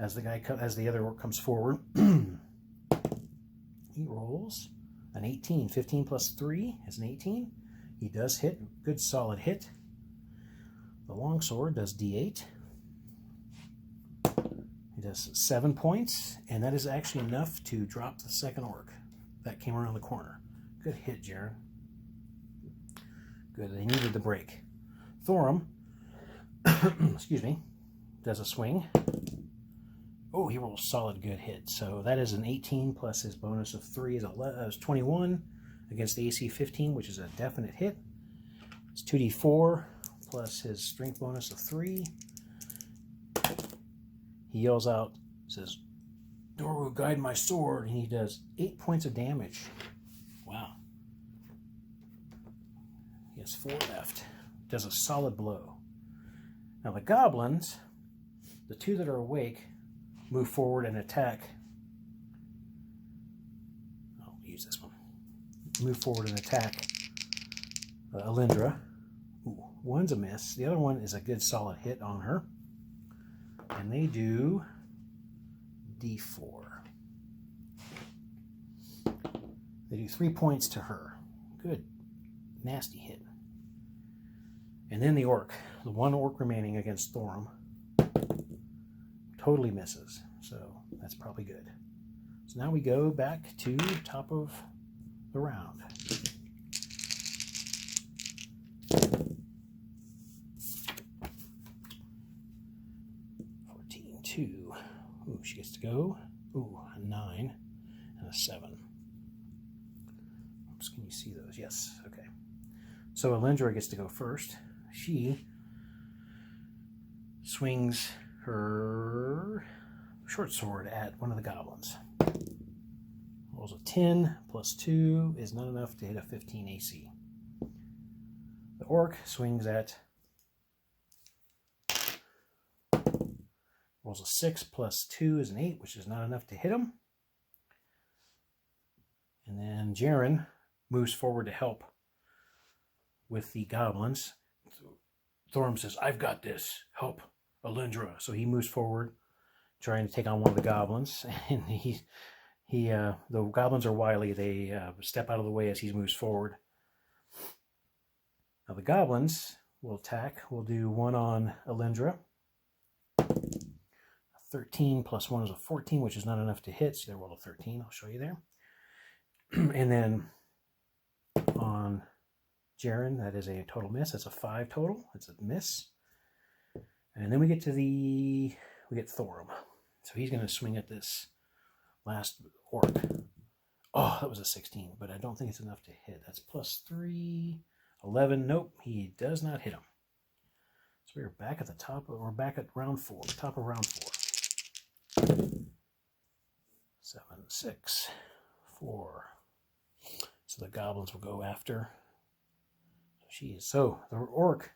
as the other orc comes forward. He rolls an 18. 15 plus 3 is an 18. He does hit. Good solid hit. The long sword does D8. He does 7 points, and that is actually enough to drop the second orc that came around the corner. Good hit, Jaren. Good. They needed the break. Thorum, excuse me, does a swing. Oh, he rolls solid good hit. So that is an 18 plus his bonus of 3 is 21 against the AC 15, which is a definite hit. It's 2d4 plus his strength bonus of 3. He yells out, says, "Doru, guide my sword," and he does 8 points of damage. Wow. He has 4 left. Does a solid blow. Now the goblins, the 2 that are awake, move forward and attack. I'll use this one. Move forward and attack Alindra. Ooh, one's a miss. The other one is a good solid hit on her. And they do D4. They do 3 points to her. Good. Nasty hit. And then the orc. The one orc remaining against Thorum totally misses. So that's probably good. So now we go back to top of the round. 2. Ooh, she gets to go. Ooh, a 9 and a 7. Oops, can you see those? Yes, okay. So Alindra gets to go first. She swings her short sword at one of the goblins. Rolls a 10 plus 2 is not enough to hit a 15 AC. The orc swings at rolls a 6 plus 2 is an 8, which is not enough to hit him. And then Jaren moves forward to help with the goblins. Thorum says, "I've got this. Help Alindra." So he moves forward, trying to take on one of the goblins. And the goblins are wily. They step out of the way as he moves forward. Now the goblins will attack. We'll do one on Alindra. 13 plus 1 is a 14, which is not enough to hit. So they roll a 13. I'll show you there. And then on Jaren, that is a total miss. That's a 5 total. It's a miss. And then we get Thorum. So he's going to swing at this last orc. Oh, that was a 16, but I don't think it's enough to hit. That's plus 3, 11. Nope, he does not hit him. So we're back at the top. We're back at round 4. Top of round 4. 7, 6, 4. So the goblins will go after. So the orc,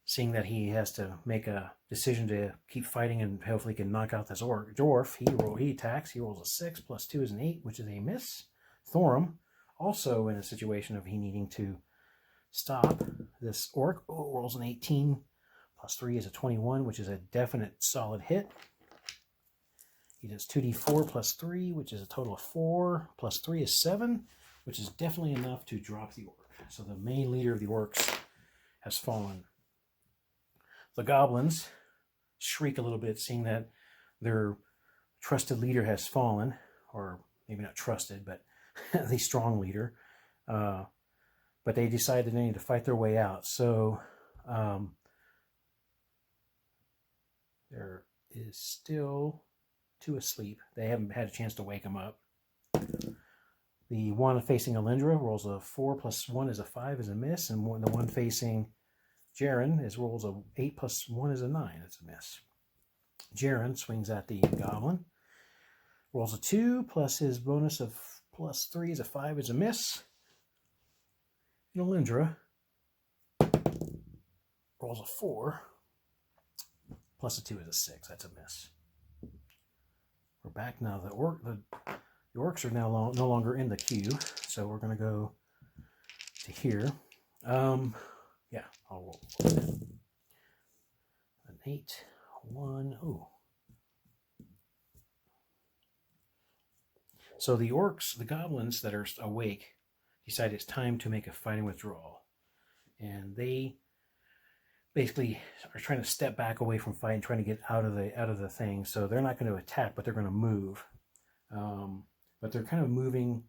seeing that he has to make a decision to keep fighting and hopefully can knock out this dwarf, he attacks. He rolls a 6 plus 2 is an 8, which is a miss. Thorum, also in a situation of he needing to stop this orc, rolls an 18 plus 3 is a 21, which is a definite solid hit. He does 2d4 plus 3, which is a total of 4, plus 3 is 7, which is definitely enough to drop the orc. So the main leader of the orcs has fallen. The goblins shriek a little bit, seeing that their trusted leader has fallen, or maybe not trusted, but the strong leader. But they decide that they need to fight their way out. So there is still 2 asleep. They haven't had a chance to wake them up. The one facing Alindra rolls a 4 plus 1 is a 5 is a miss, and the one facing Jaren rolls a 8 plus 1 is a 9. It's a miss. Jaren swings at the goblin, rolls a 2 plus his bonus of plus 3 is a 5 is a miss. And Alindra rolls a 4 plus a 2 is a 6. That's a miss. We're back now. The orcs are now no longer in the queue, so we're going to go to here. Yeah, I'll roll an 8, 1. Ooh. So the orcs, the goblins that are awake, decide it's time to make a fighting withdrawal, and they basically are trying to step back away from fighting, trying to get out of the thing. So they're not going to attack, but they're going to move. But they're kind of moving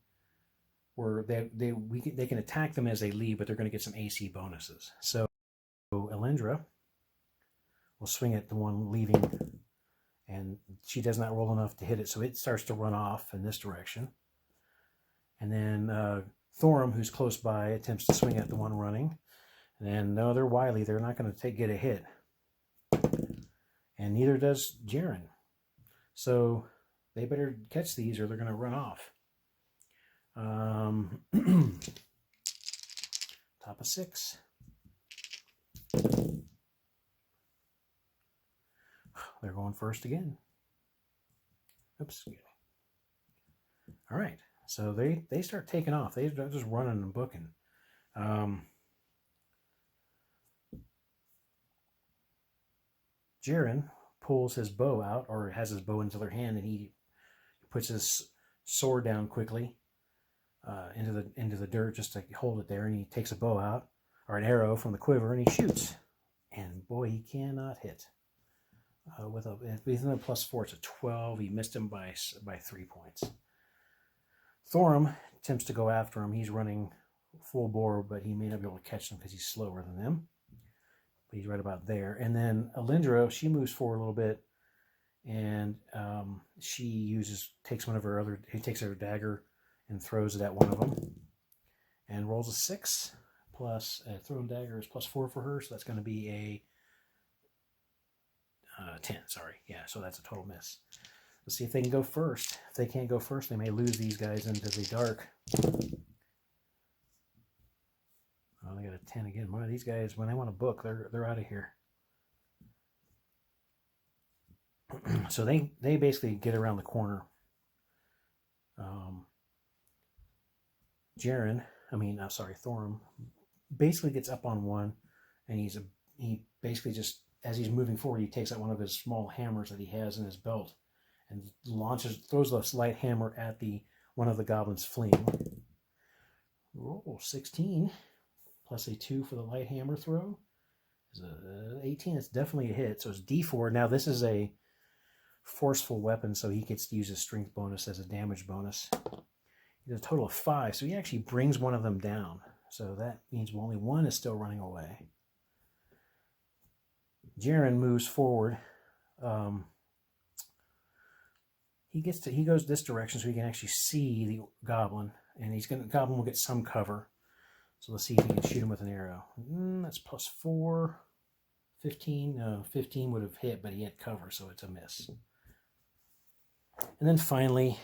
where they can attack them as they leave, but they're going to get some AC bonuses. So Alindra will swing at the one leaving, and she does not roll enough to hit it, so it starts to run off in this direction. And then Thorum, who's close by, attempts to swing at the one running. And no, they're wily. They're not going to get a hit. And neither does Jaren. So they better catch these or they're going to run off. Top of 6. They're going first again. Oops. All right. So they start taking off. They're just running and booking. Jaren pulls his bow out, or has his bow into their hand, and he puts his sword down quickly into the dirt just to hold it there, and he takes a bow out, or an arrow from the quiver, and he shoots. And boy, he cannot hit. With a plus 4, it's a 12. He missed him by 3 points. Thorum attempts to go after him. He's running full bore, but he may not be able to catch them because he's slower than them. But he's right about there. And then Alindra, she moves forward a little bit, and she takes her dagger and throws it at one of them, and rolls a 6 plus thrown dagger is plus 4 for her, so that's going to be a 10. Sorry, yeah. So that's a total miss. Let's see if they can go first. If they can't go first, they may lose these guys into the dark. Oh, they got a 10 again. One of these guys, when they want to book, they're out of here. So they basically get around the corner. Thorum basically gets up on one, and he basically just, as he's moving forward, he takes out one of his small hammers that he has in his belt and throws this light hammer at one of the goblins fleeing. Roll 16 plus a 2 for the light hammer throw is a 18. It's definitely a hit. So it's D4. Now this is a forceful weapon, so he gets to use his strength bonus as a damage bonus. He does a total of 5, so he actually brings one of them down. So that means only one is still running away. Jaren moves forward. He goes this direction so he can actually see the goblin, and the goblin will get some cover. So let's see if he can shoot him with an arrow. That's plus 4, 15. No, 15 would have hit, but he had cover, so it's a miss. And then finally,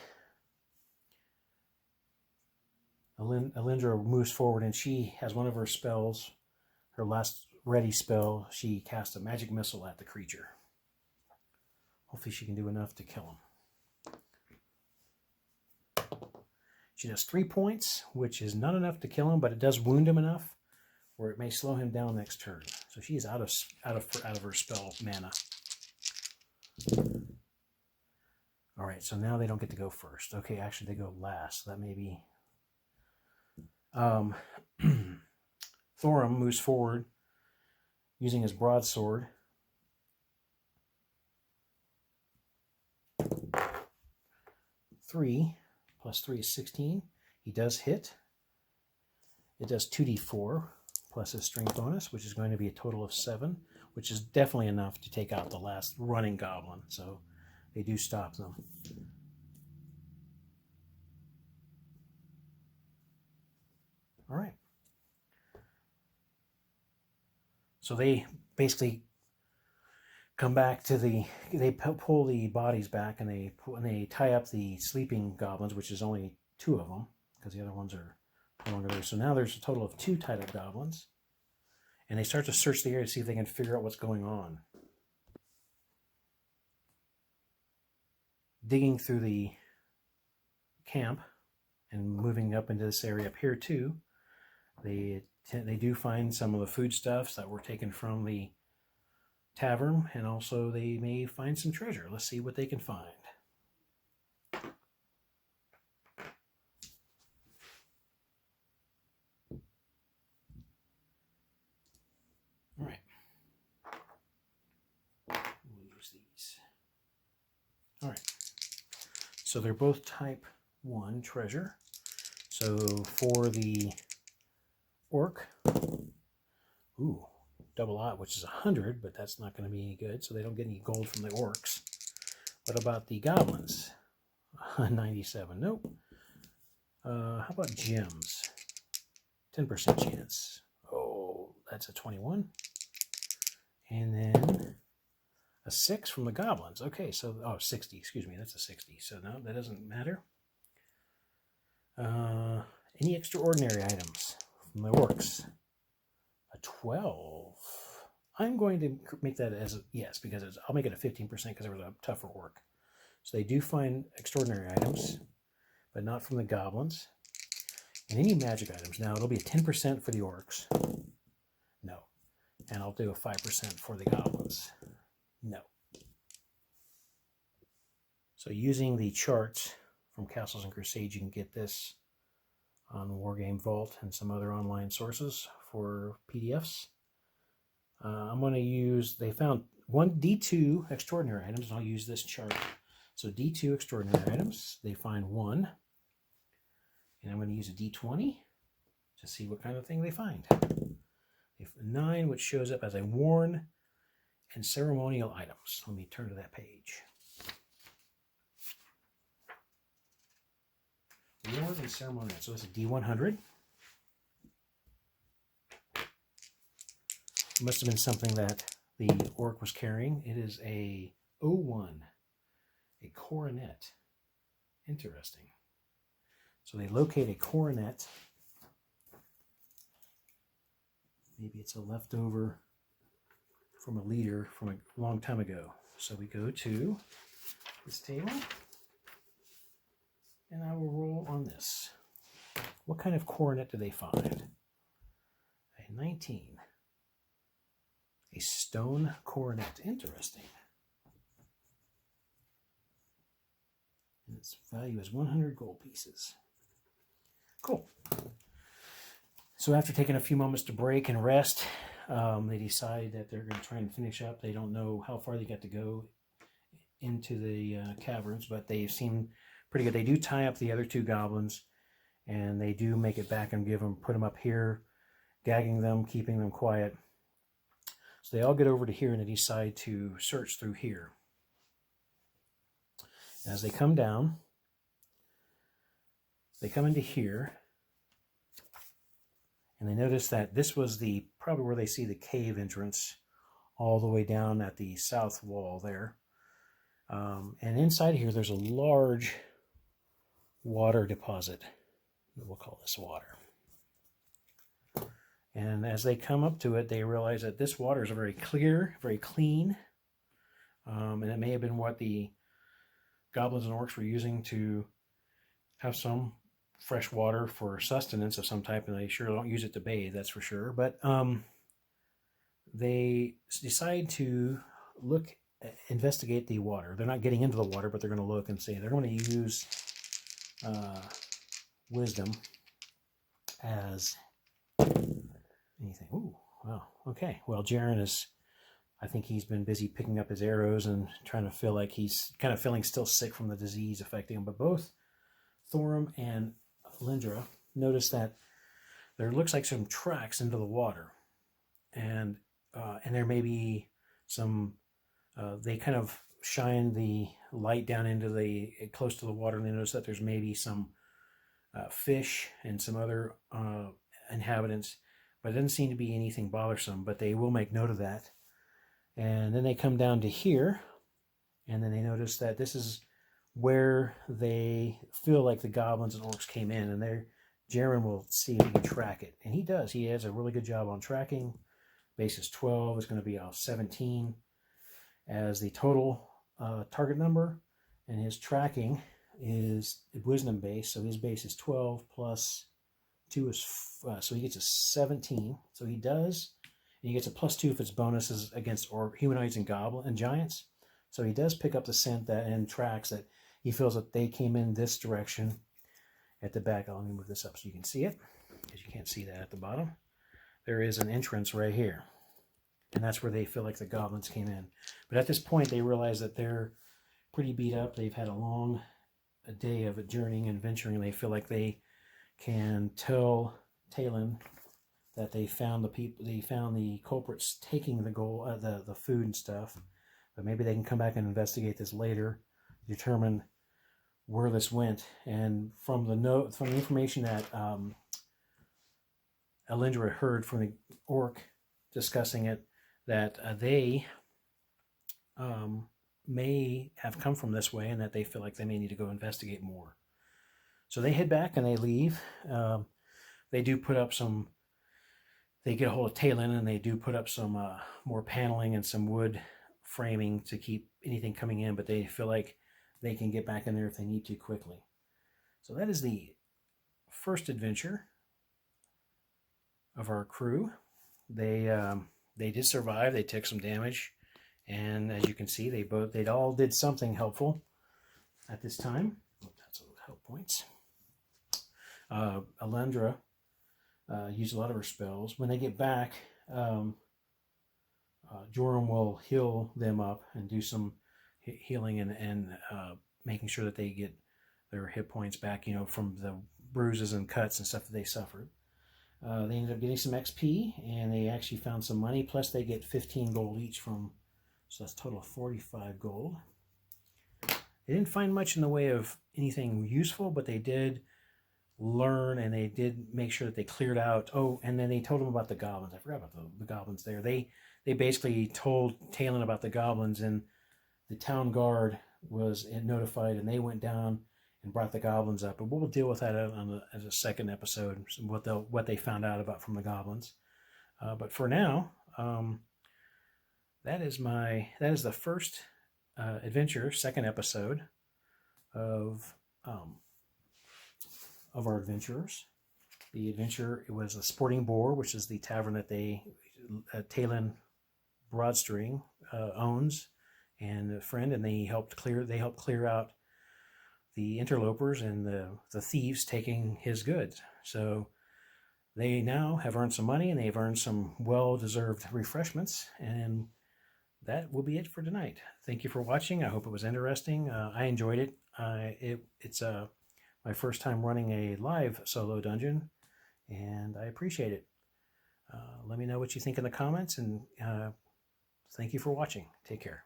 Alindra moves forward, and she has one of her spells, her last ready spell. She casts a magic missile at the creature. Hopefully she can do enough to kill him. She does 3 points, which is not enough to kill him, but it does wound him enough where it may slow him down next turn. So she is out of her spell mana. All right, so now they don't get to go first. Okay, actually they go last. So that may be... Thorum moves forward using his broadsword. Three plus 3 is 16. He does hit. It does 2d4 plus his strength bonus, which is going to be a total of 7, which is definitely enough to take out the last running goblin. So they do stop them. All right. So they basically come back to they pull the bodies back, and they tie up the sleeping goblins, which is only 2 of them, because the other ones are no longer there. So now there's a total of 2 tied up goblins, and they start to search the area to see if they can figure out what's going on. Digging through the camp and moving up into this area up here too, they do find some of the foodstuffs that were taken from the tavern, and also they may find some treasure. Let's see what they can find. All right. We'll use these. All right. So they're both type 1 treasure. So for the orc, ooh, double odd, which is 100, but that's not going to be any good, so they don't get any gold from the orcs. What about the goblins? 97, nope. How about gems? 10% chance. Oh, that's a 21. And then a 6 from the goblins. Okay, so, 60, excuse me, that's a 60. So no, that doesn't matter. Any extraordinary items from the orcs? A 12. I'm going to make that as a yes, because I'll make it a 15% because it was a tougher orc. So they do find extraordinary items, but not from the goblins. And any magic items. Now, it'll be a 10% for the orcs. No. And I'll do a 5% for the goblins. No. So using the charts from Castles and Crusades, you can get this on Wargame Vault and some other online sources for PDFs. I'm going to use, they found one D2 extraordinary items, and I'll use this chart. So D2 extraordinary items, they find 1. And I'm going to use a D20 to see what kind of thing they find. 9, which shows up as a worn and ceremonial items. Let me turn to that page. Worn and ceremonial. So it's a D100. It must have been something that the orc was carrying. It is a 01, a coronet. Interesting. So they locate a coronet. Maybe it's a leftover from a leader from a long time ago. So we go to this table, and I will roll on this. What kind of coronet do they find? A 19. A stone coronet. Interesting. And its value is 100 gold pieces. Cool. So after taking a few moments to break and rest, they decide that they're going to try and finish up. They don't know how far they got to go into the caverns, but they seem pretty good. They do tie up the other 2 goblins, and they do make it back and put them up here, gagging them, keeping them quiet. So they all get over to here, and they decide to search through here. As they come down, they come into here, and they notice that this was probably where they see the cave entrance all the way down at the south wall there. And inside here, there's a large water deposit. We'll call this water. And as they come up to it, they realize that this water is very clear, very clean. And it may have been what the goblins and orcs were using to have some fresh water for sustenance of some type, and they sure don't use it to bathe, that's for sure. But they decide to investigate the water. They're not getting into the water, but they're going to look and see. They're going to use wisdom as anything. Ooh, Well, okay. Well, Jaren is, I think he's been busy picking up his arrows and trying to feel like he's kind of feeling still sick from the disease affecting him. But both Thorum and Lindra notice that there looks like some tracks into the water, and there may be some. They kind of shine the light down into the close to the water, and they notice that there's maybe some fish and some other inhabitants, but it doesn't seem to be anything bothersome. But they will make note of that, and then they come down to here, and then they notice that this is where they feel like the goblins and orcs came in, and they're Jaren will see if he can track it. And he does. He has a really good job on tracking. Base is 12. It's going to be 17 as the total target number. And his tracking is wisdom base. So his base is 12 plus 2 is... so he gets a 17. So he does. And he gets a +2 if it's bonuses against humanoids and goblin and giants. So he does pick up the scent that and tracks that he feels that they came in this direction. At the back, let me move this up so you can see it, because you can't see that at the bottom. There is an entrance right here, and that's where they feel like the goblins came in. But at this point, they realize that they're pretty beat up. They've had a day of journeying and venturing. They feel like they can tell Talon that they found the culprits taking the gold, the food and stuff. But maybe they can come back and investigate this later, determine where this went. And from the information that Alindra heard from the orc discussing it, that they may have come from this way, and that they feel like they may need to go investigate more. So they head back and they leave. They do put up some. They get a hold of Talon, and they do put up some more paneling and some wood framing to keep anything coming in. But they feel like they can get back in there if they need to quickly. So that is the first adventure of our crew. They did survive. They took some damage, and as you can see, they all did something helpful at this time. That's a help points. Alendra used a lot of her spells. When they get back, Joram will heal them up and do some healing and making sure that they get their hit points back, from the bruises and cuts and stuff that they suffered. They ended up getting some XP, and they actually found some money, plus they get 15 gold each so that's a total of 45 gold. They didn't find much in the way of anything useful, but they did learn, and they did make sure that they cleared out. Oh, and then they told them about the goblins. I forgot about the goblins there. They basically told Talon about the goblins, and the town guard was notified, and they went down and brought the goblins up. But we'll deal with that as a second episode, what they found out about from the goblins. But for now, that is the first adventure, second episode of our adventurers. The adventure, it was a Sporting Boar, which is the tavern that Talon Broadstring owns, and a friend, and they helped clear out the interlopers and the thieves taking his goods. So they now have earned some money, and they've earned some well-deserved refreshments, and that will be it for tonight. Thank you for watching. I hope it was interesting. I enjoyed it. It's my first time running a live solo dungeon, and I appreciate it. Let me know what you think in the comments, and thank you for watching. Take care.